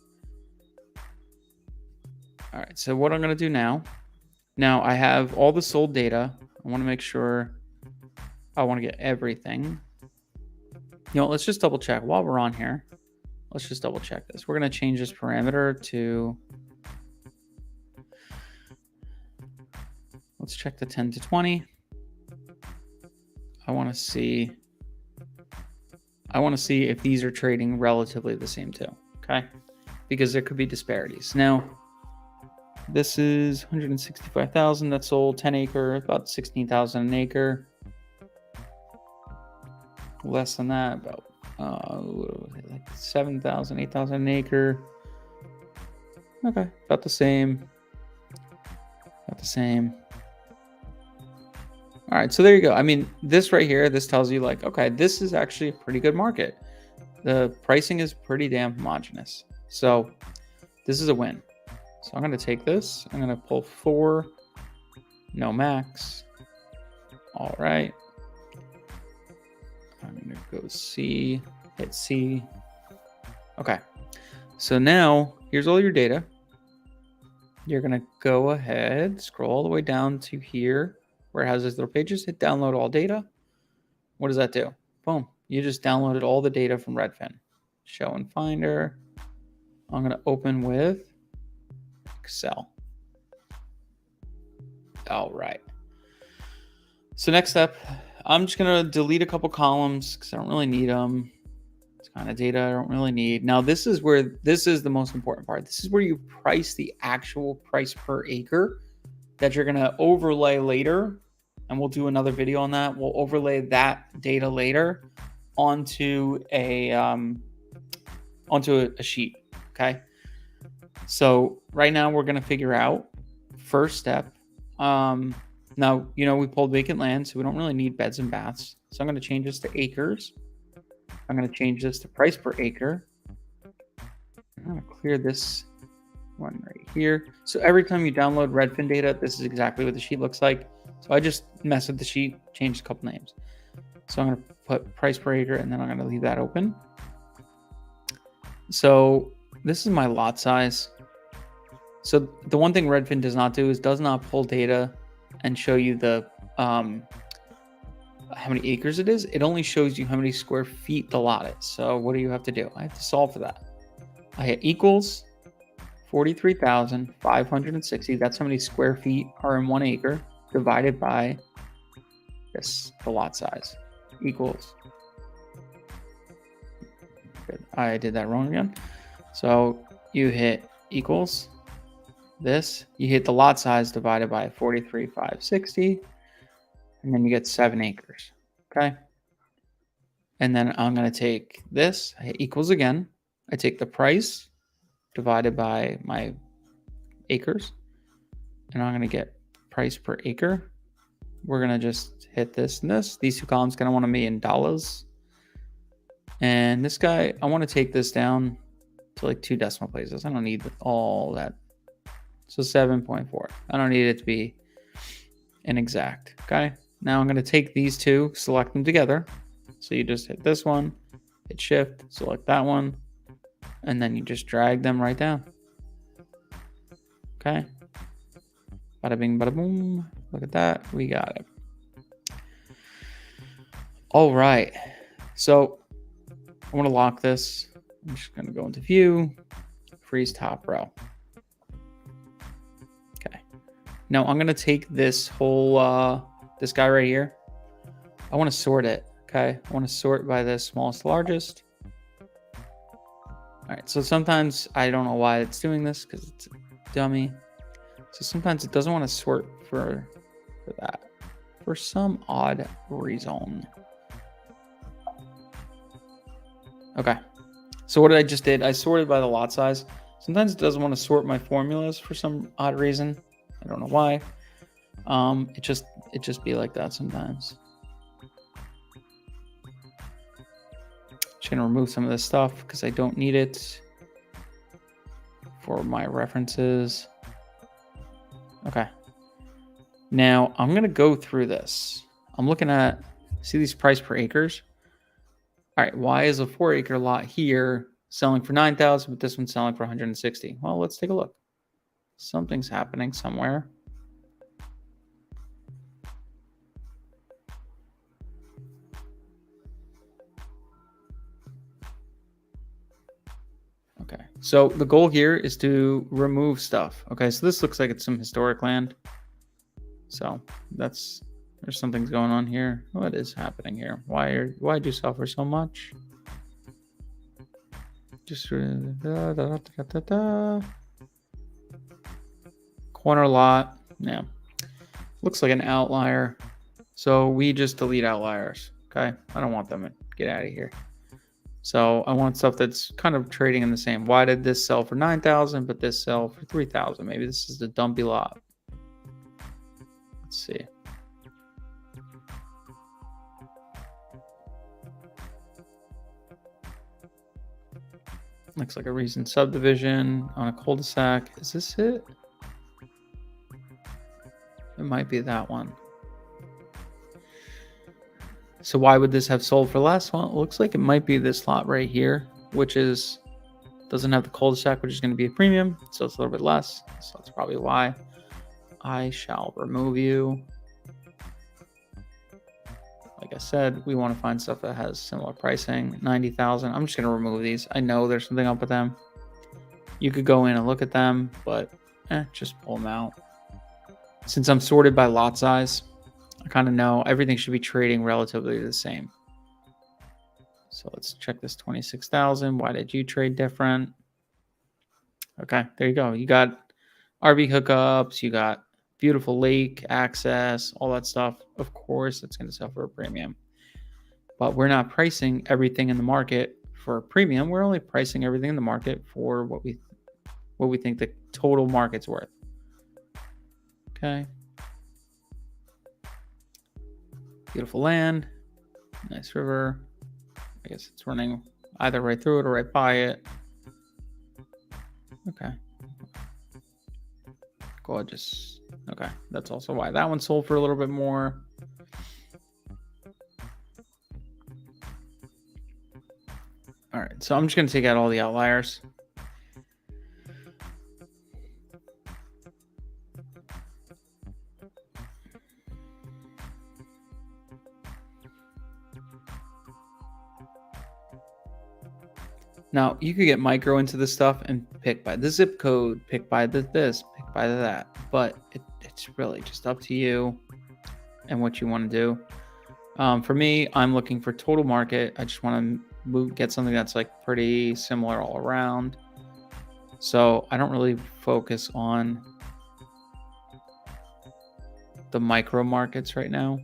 All right. So what I'm going to do now I have all the sold data. I want to make sure I want to get everything. You know, let's just double check while we're on here. Let's just double check this. We're going to change this parameter to, let's check the 10 to 20. I want to see if these are trading relatively the same too. Okay. Because there could be disparities. Now, this is 165,000 that's sold, 10 acre, about 16,000 an acre. Less than that, about like 7,000, 8,000 an acre. Okay, about the same. All right, so there you go. I mean, this right here, this tells you like, okay, this is actually a pretty good market. The pricing is pretty damn homogeneous. So this is a win. So I'm going to take this. I'm going to pull 4, no max. All right. I'm going to go C, hit C. Okay. So now here's all your data. You're going to go ahead, scroll all the way down to here where it has these little pages, hit download all data. What does that do? Boom. You just downloaded all the data from Redfin. Show in Finder. I'm going to open with Excel. All right. So next step, I'm just going to delete a couple columns because I don't really need them. It's kind of data I don't really need. Now, this is the most important part. This is where you price the actual price per acre that you're going to overlay later. And we'll do another video on that. We'll overlay that data later onto a sheet. Okay. So right now we're going to figure out, first step, Now, we pulled vacant land, so we don't really need beds and baths. So I'm going to change this to acres. I'm going to change this to price per acre. I'm going to clear this one right here. So every time you download Redfin data, this is exactly what the sheet looks like. So I just messed with the sheet, changed a couple names. So I'm going to put price per acre, and then I'm going to leave that open. So this is my lot size. So the one thing Redfin does not do is does not pull data and show you the how many acres it is. It only shows you how many square feet the lot is. So what do you have to do? I have to solve for that. I hit equals 43,560. That's how many square feet are in 1 acre divided by this, the lot size, equals. Good. I did that wrong again. So you hit equals this. You hit the lot size divided by 43,560. And then you get 7 acres. Okay. And then I'm going to take this, I hit equals again. I take the price divided by my acres. And I'm going to get price per acre. We're going to just hit this and this. These two columns going to want to be in dollars. And this guy, I want to take this down to like 2 decimal places. I don't need all that. So 7.4. I don't need it to be an exact. Okay. Now I'm going to take these two, select them together. So you just hit this one, hit shift, select that one, and then you just drag them right down. Okay. Bada bing, bada boom. Look at that. We got it. All right. So I want to lock this. I'm just going to go into view, freeze top row. Okay. Now I'm going to take this whole, this guy right here. I want to sort it. Okay. I want to sort by the smallest to largest. All right. So sometimes I don't know why it's doing this because it's a dummy. So sometimes it doesn't want to sort for that for some odd reason. Okay. So what I just did, I sorted by the lot size. Sometimes it doesn't want to sort my formulas for some odd reason. I don't know why. It just be like that sometimes. Just gonna remove some of this stuff because I don't need it for my references. Okay. Now I'm gonna go through this. I'm looking at, see these price per acres. All right, why is a 4 acre lot here selling for 9,000, but this one's selling for 160? Well, let's take a look. Something's happening somewhere. Okay, so the goal here is to remove stuff. Okay, so this looks like it's some historic land. So there's something's going on here. What is happening here? Why do you suffer so much? Just corner lot. Yeah, looks like an outlier. So we just delete outliers. Okay, I don't want them to get out of here. So I want stuff that's kind of trading in the same. Why did this sell for 9,000, but this sell for 3,000? Maybe this is the dumpy lot. Let's see. Looks like a recent subdivision on a cul-de-sac. Is this it? It might be that one. So why would this have sold for less? Well, it looks like it might be this lot right here, which doesn't have the cul-de-sac, which is going to be a premium. So it's a little bit less. So that's probably why. I shall remove you. Like I said, we want to find stuff that has similar pricing. 90,000. I'm just going to remove these. I know there's something up with them. You could go in and look at them, but just pull them out. Since I'm sorted by lot size, I kind of know everything should be trading relatively the same. So let's check this 26,000. Why did you trade different? Okay, there you go. You got RV hookups. You got beautiful lake access, all that stuff. Of course, it's going to sell for a premium. But we're not pricing everything in the market for a premium. We're only pricing everything in the market for what we think the total market's worth. Okay. Beautiful land, nice river. I guess it's running either right through it or right by it. Okay. Gorgeous. Okay, that's also why that one sold for a little bit more. All right, so I'm just going to take out all the outliers. Now, you could get micro into this stuff and pick by the zip code, pick by this, pick by that, but it's really just up to you and what you want to do. For me, I'm looking for total market. I just want to get something that's like pretty similar all around. So I don't really focus on the micro markets right now.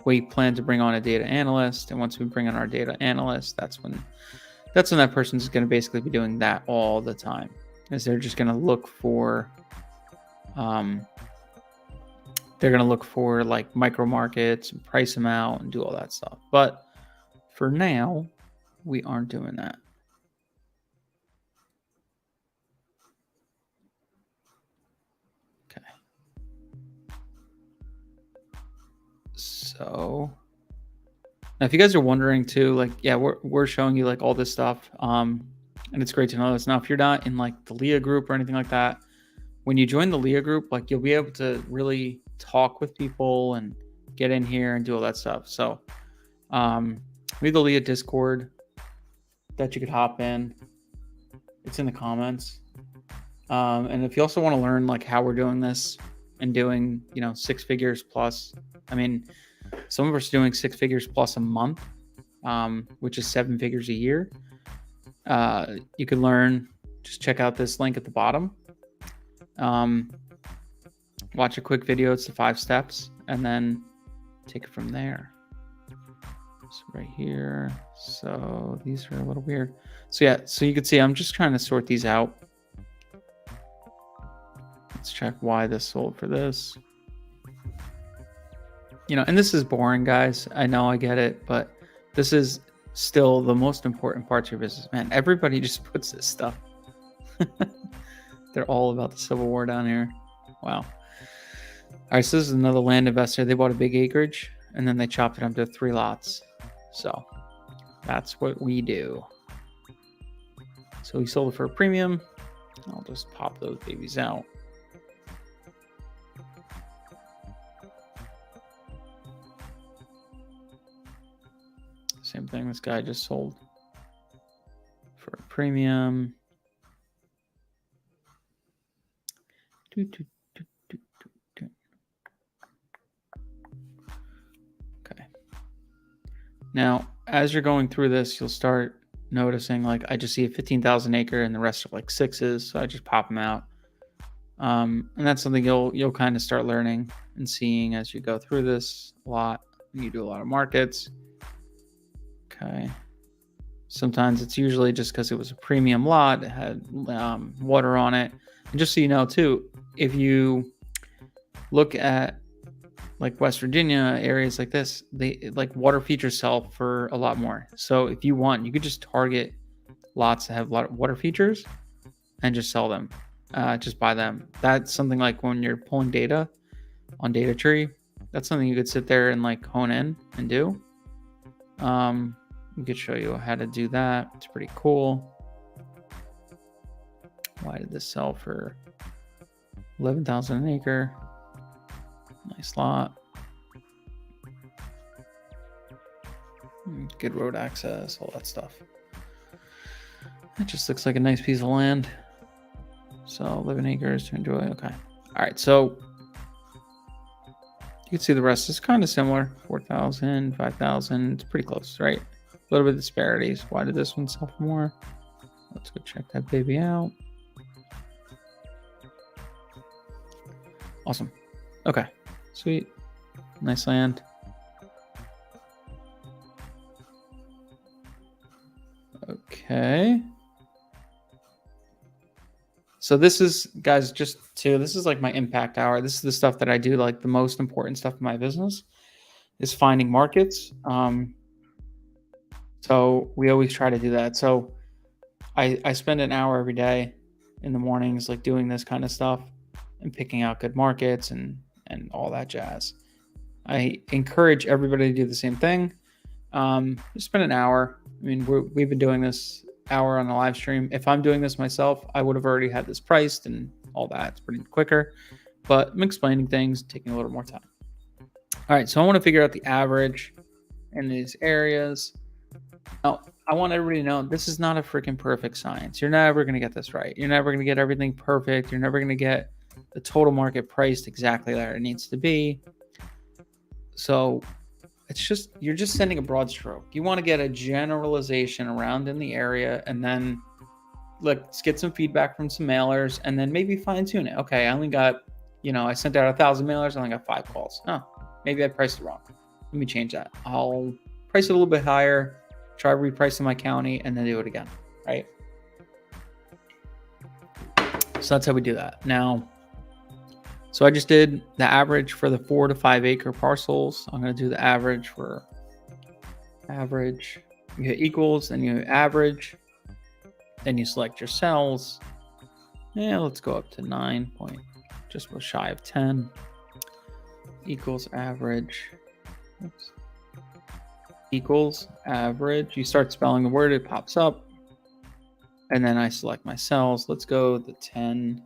We plan to bring on a data analyst, and once we bring on our data analyst, that's when that person's going to basically be doing that all the time. Is they're just going to look for like micro markets and price them out and do all that stuff. But for now, we aren't doing that. Okay. So now if you guys are wondering too, like, yeah, we're showing you like all this stuff. And it's great to know this. Now, if you're not in like the LIA group or anything like that, when you join the LIA group, like you'll be able to really talk with people and get in here and do all that stuff. So we have the LIA Discord that you could hop in. It's in the comments. And if you also want to learn like how we're doing this and doing, 6 figures plus, I mean, some of us are doing 6 figures plus a month, which is 7 figures a year. You can learn, just check out this link at the bottom. Watch a quick video. It's the 5 steps, and then take it from there. So right here. So these are a little weird. So yeah, so you can see I'm just trying to sort these out. Let's check why this sold for this. And this is boring, guys. I know, I get it, but this is still the most important part to your business, man. Everybody just puts this stuff. They're all about the Civil War down here. Wow. All right, so this is another land investor. They bought a big acreage, and then they chopped it up to 3 lots. So that's what we do. So we sold it for a premium. I'll just pop those babies out. Same thing, this guy just sold for a premium. Okay. Now, as you're going through this, you'll start noticing, like, I just see a 15,000 acre and the rest are like 6s, so I just pop them out. And that's something you'll kind of start learning and seeing as you go through this a lot. You do a lot of markets. Okay. Sometimes it's usually just because it was a premium lot. It had water on it. And just so you know, too, if you look at like West Virginia, areas like this, they like water features sell for a lot more. So if you want, you could just target lots that have a lot of water features and just sell them. Just buy them. That's something like when you're pulling data on data tree, that's something you could sit there and like hone in and do. We could show you how to do that. It's pretty cool. Why did this sell for 11,000 an acre? Nice lot. Good road access, all that stuff. It just looks like a nice piece of land. So 11 acres to enjoy. Okay. All right. So you can see the rest is kind of similar. 4,000, 5,000. It's pretty close, right? A little bit of disparities. Why did this one sell for more? Let's go check that baby out. Awesome. Okay. Sweet. Nice land. Okay. So this is, guys, this is like my impact hour. This is the stuff that I do, like the most important stuff in my business is finding markets. So we always try to do that. So I spend an hour every day in the mornings, like doing this kind of stuff and picking out good markets and all that jazz. I encourage everybody to do the same thing. Just spend an hour. I mean, we've been doing this hour on the live stream. If I'm doing this myself, I would have already had this priced and all that. It's pretty quicker, but I'm explaining things, taking a little more time. All right, so I want to figure out the average in these areas. Now, I want everybody to know this is not a freaking perfect science. You're never going to get this right. You're never going to get everything perfect. You're never going to get the total market priced exactly where it needs to be. So you're just sending a broad stroke. You want to get a generalization around in the area, and then let's get some feedback from some mailers, and then maybe fine tune it. Okay, I only got, I sent out 1,000 mailers, I only got 5 calls. Oh, maybe I priced it wrong. Let me change that. I'll price it a little bit higher, try repricing my county, and then do it again, right? So that's how we do that. Now, so I just did the average for the 4 to 5 acre parcels. I'm going to do the average for average. You hit equals, then you average. Then you select your cells. Yeah, let's go up to 9 point, just shy of 10. Equals average. Oops. Equals average. You start spelling the word, it pops up. And then I select my cells. Let's go the 10.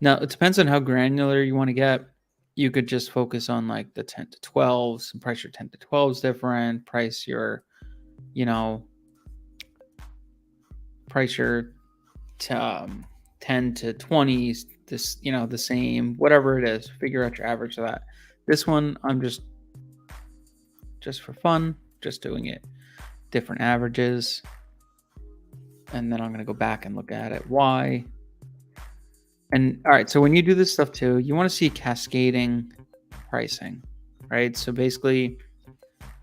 Now, it depends on how granular you want to get. You could just focus on like the 10 to 12s and price your 10 to 12s different. Price your 10 to 20s, this, the same, whatever it is. Figure out your average of that. This one, I'm just for fun, just doing it different averages. And then I'm going to go back and look at it. Why? And all right, so when you do this stuff too, you want to see cascading pricing, right? So basically,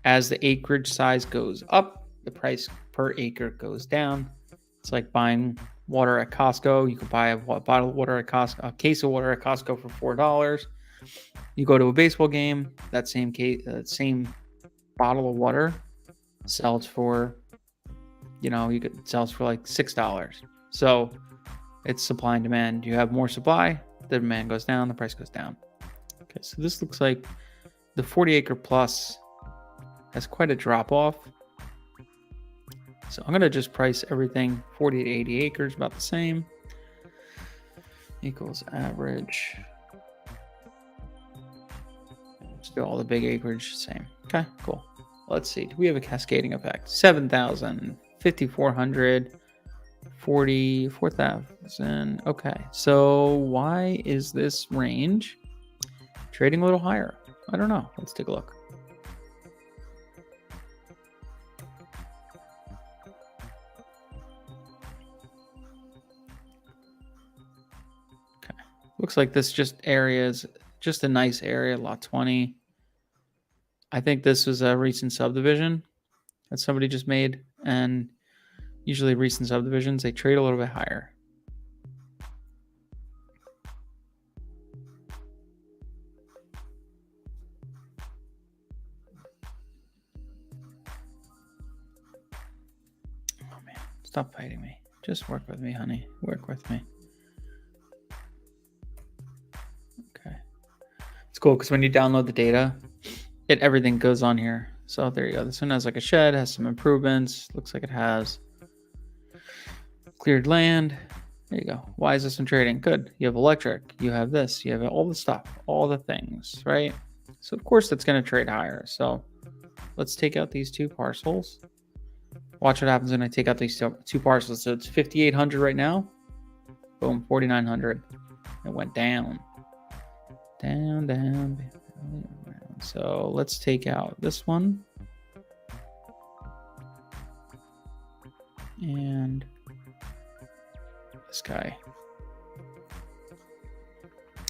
as the acreage size goes up, the price per acre goes down. It's like buying water at Costco. You could buy a bottle of water at Costco, a case of water at Costco for $4. You go to a baseball game, that same same bottle of water sells for, sells for like $6. So it's supply and demand. You have more supply, the demand goes down, the price goes down. Okay, so this looks like the 40 acre plus has quite a drop off. So I'm going to just price everything 40 to 80 acres, about the same. Equals average. Still all the big acreage, same. Okay, cool. Let's see. Do we have a cascading effect? 7,000, 5,400, 44,000. Okay, so why is this range trading a little higher? I don't know. Let's take a look. Okay, looks like this area is just a nice area, lot 20. I think this was a recent subdivision that somebody just made, and usually recent subdivisions, they trade a little bit higher. Oh man, stop fighting me. Just work with me, honey. Work with me. Okay. It's cool because when you download the data, everything goes on here. So there you go. This one has like a shed, has some improvements. Looks like it has cleared land. There you go. Why is this one trading? Good. You have electric. You have this. You have all the stuff, all the things, right? So of course that's going to trade higher. So let's take out these 2 parcels. Watch what happens when I take out these 2 parcels. So it's 5,800 right now. Boom, 4,900. It went down. Down. So let's take out this one. And this guy.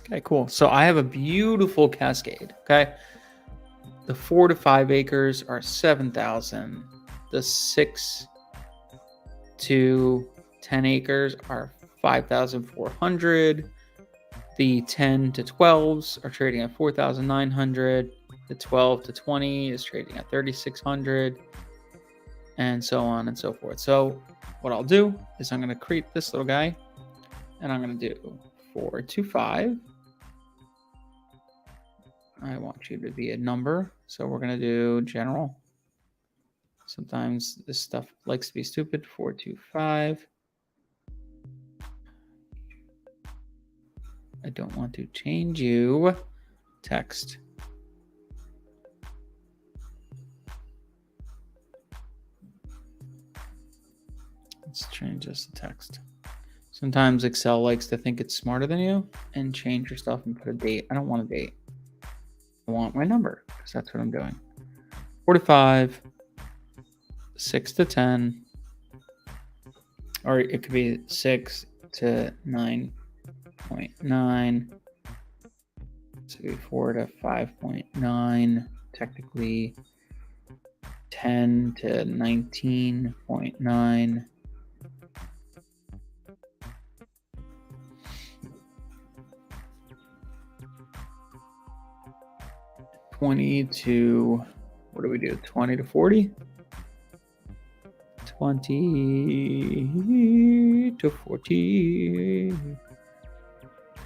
Okay, cool. So I have a beautiful cascade. Okay. The 4 to 5 acres are 7,000. The 6 to 10 acres are 5,400. The 10 to 12s are trading at 4,900. The 12 to 20 is trading at 3,600, and so on and so forth. So what I'll do is I'm going to create this little guy, and I'm going to do 4 to 5. I want you to be a number, so we're going to do general. Sometimes this stuff likes to be stupid. 4 to 5. I don't want to change you. Text. Let's change this to text. Sometimes Excel likes to think it's smarter than you and change your stuff and put a date. I don't want a date. I want my number because that's what I'm doing. 45, 6 to 10, or it could be 6 to 9.9. So 4 to 5.9, technically 10 to 19.9. 20 to, what do we do? 20 to 40? 20 to 40.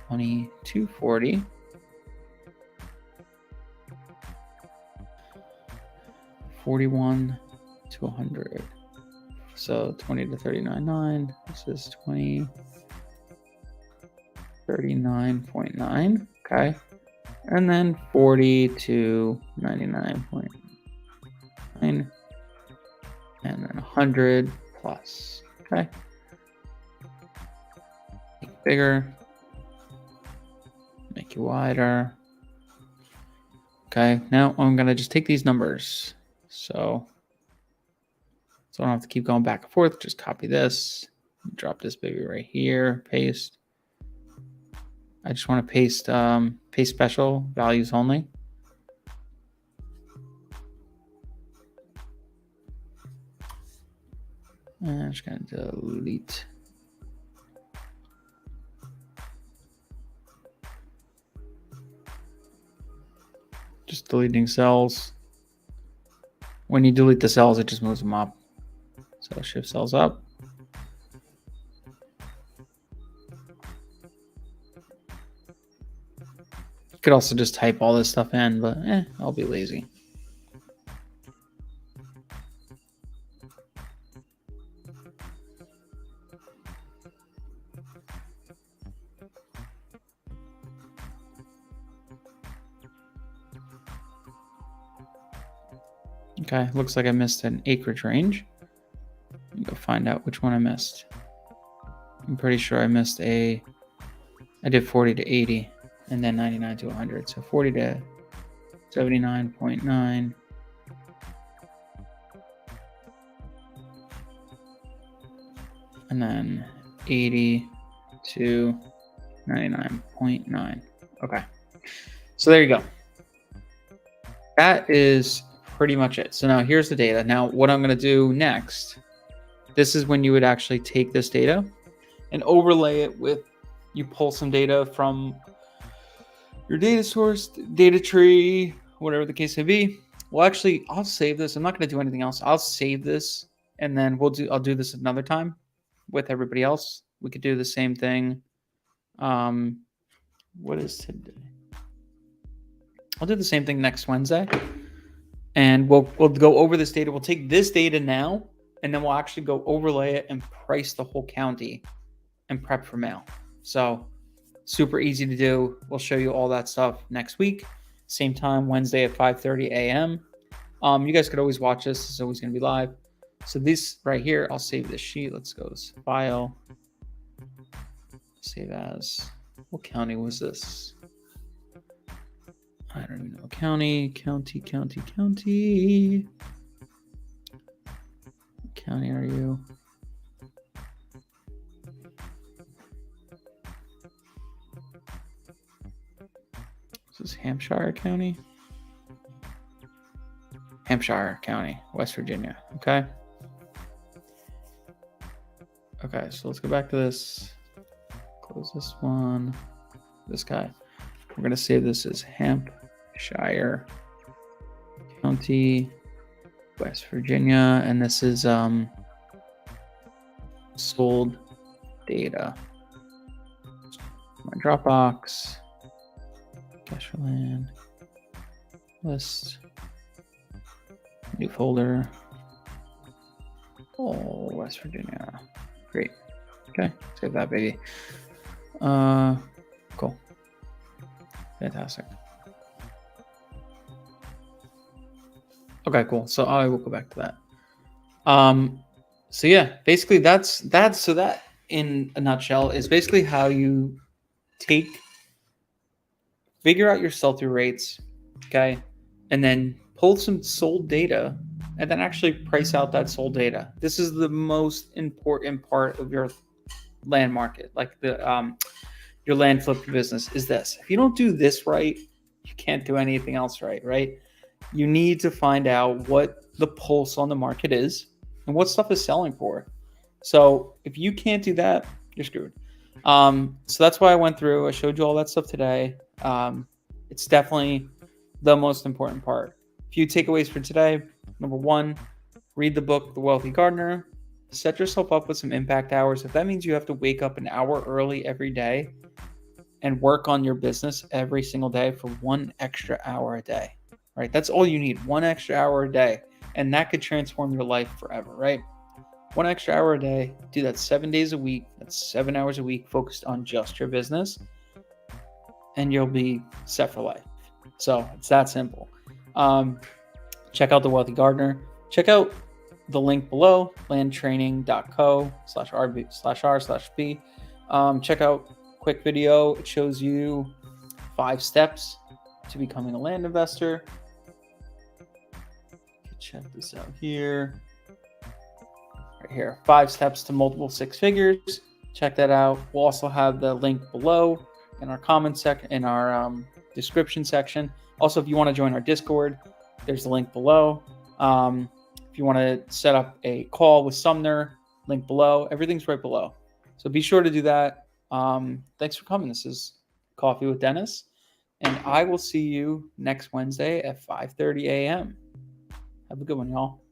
20 to 40. 41 to 100. So 20 to 39.9. This is 20. 39.9. Okay. And then 40 to 99.9. And then 100 plus. Okay. Make it bigger. Make it wider. Okay. Now I'm going to just take these numbers. So I don't have to keep going back and forth. Just copy this. Drop this baby right here. Paste. I just want to paste special values only. And I'm just going to delete. Just deleting cells. When you delete the cells, it just moves them up. So shift cells up. You could also just type all this stuff in, but I'll be lazy. Okay, looks like I missed an acreage range. Let me go find out which one I missed. I'm pretty sure I missed I did 40 to 80 and then 99 to 100. So 40 to 79.9. And then 80 to 99.9. Okay. So there you go. That is pretty much it. So now here's the data. Now what I'm going to do next, this is when you would actually take this data and overlay it with, you pull some data from your data source, data tree, whatever the case may be. Well, actually, I'll save this. I'm not going to do anything else. I'll save this, and then I'll do this another time with everybody else. We could do the same thing. What is today? I'll do the same thing next Wednesday. And we'll go over this data. We'll take this data now, and then we'll actually go overlay it and price the whole county and prep for mail. So super easy to do. We'll show you all that stuff next week. Same time, Wednesday at 5:30 a.m. You guys could always watch this. It's always going to be live. So this right here, I'll save this sheet. Let's go to File. Save as. What county was this? I don't even know. County. What county are you? This is Hampshire County. Hampshire County, West Virginia. Okay. Okay, so let's go back to this. This one, this guy. We're going to save this as Hampshire County, West Virginia. And this is sold data. My Dropbox, cash for land, list, new folder. Oh, West Virginia. Great. Okay, save that baby. Cool. Fantastic. Okay, cool. So I will go back to that. So yeah, basically that's so that in a nutshell is basically how you figure out your sell-through rates, okay, and then pull some sold data and then actually price out that sold data. This is the most important part of your land market, like your land flip business is this. If you don't do this right, you can't do anything else right? You need to find out what the pulse on the market is and what stuff is selling for. So if you can't do that, you're screwed. So that's why I went through. I showed you all that stuff today. It's definitely the most important part. A few takeaways for today. Number one, read the book, The Wealthy Gardener. Set yourself up with some impact hours. If that means you have to wake up an hour early every day and work on your business every single day for 1 extra hour a day, right? That's all you need, 1 extra hour a day. And that could transform your life forever, right? 1 extra hour a day, do that 7 days a week. That's 7 hours a week focused on just your business. And you'll be set for life. So it's that simple. Check out The Wealthy Gardener. Check out the link below, landtraining.co/r/b. Check out quick video. It shows you 5 steps to becoming a land investor. Check this out here. Right here, 5 steps to multiple 6 figures. Check that out. We'll also have the link below in our comment section, in our description section. Also, if you want to join our Discord, there's the link below. If you want to set up a call with Sumner, link below. Everything's right below. So be sure to do that. Thanks for coming. This is Coffee with Dennis. And I will see you next Wednesday at 5:30 a.m. Have a good one, y'all.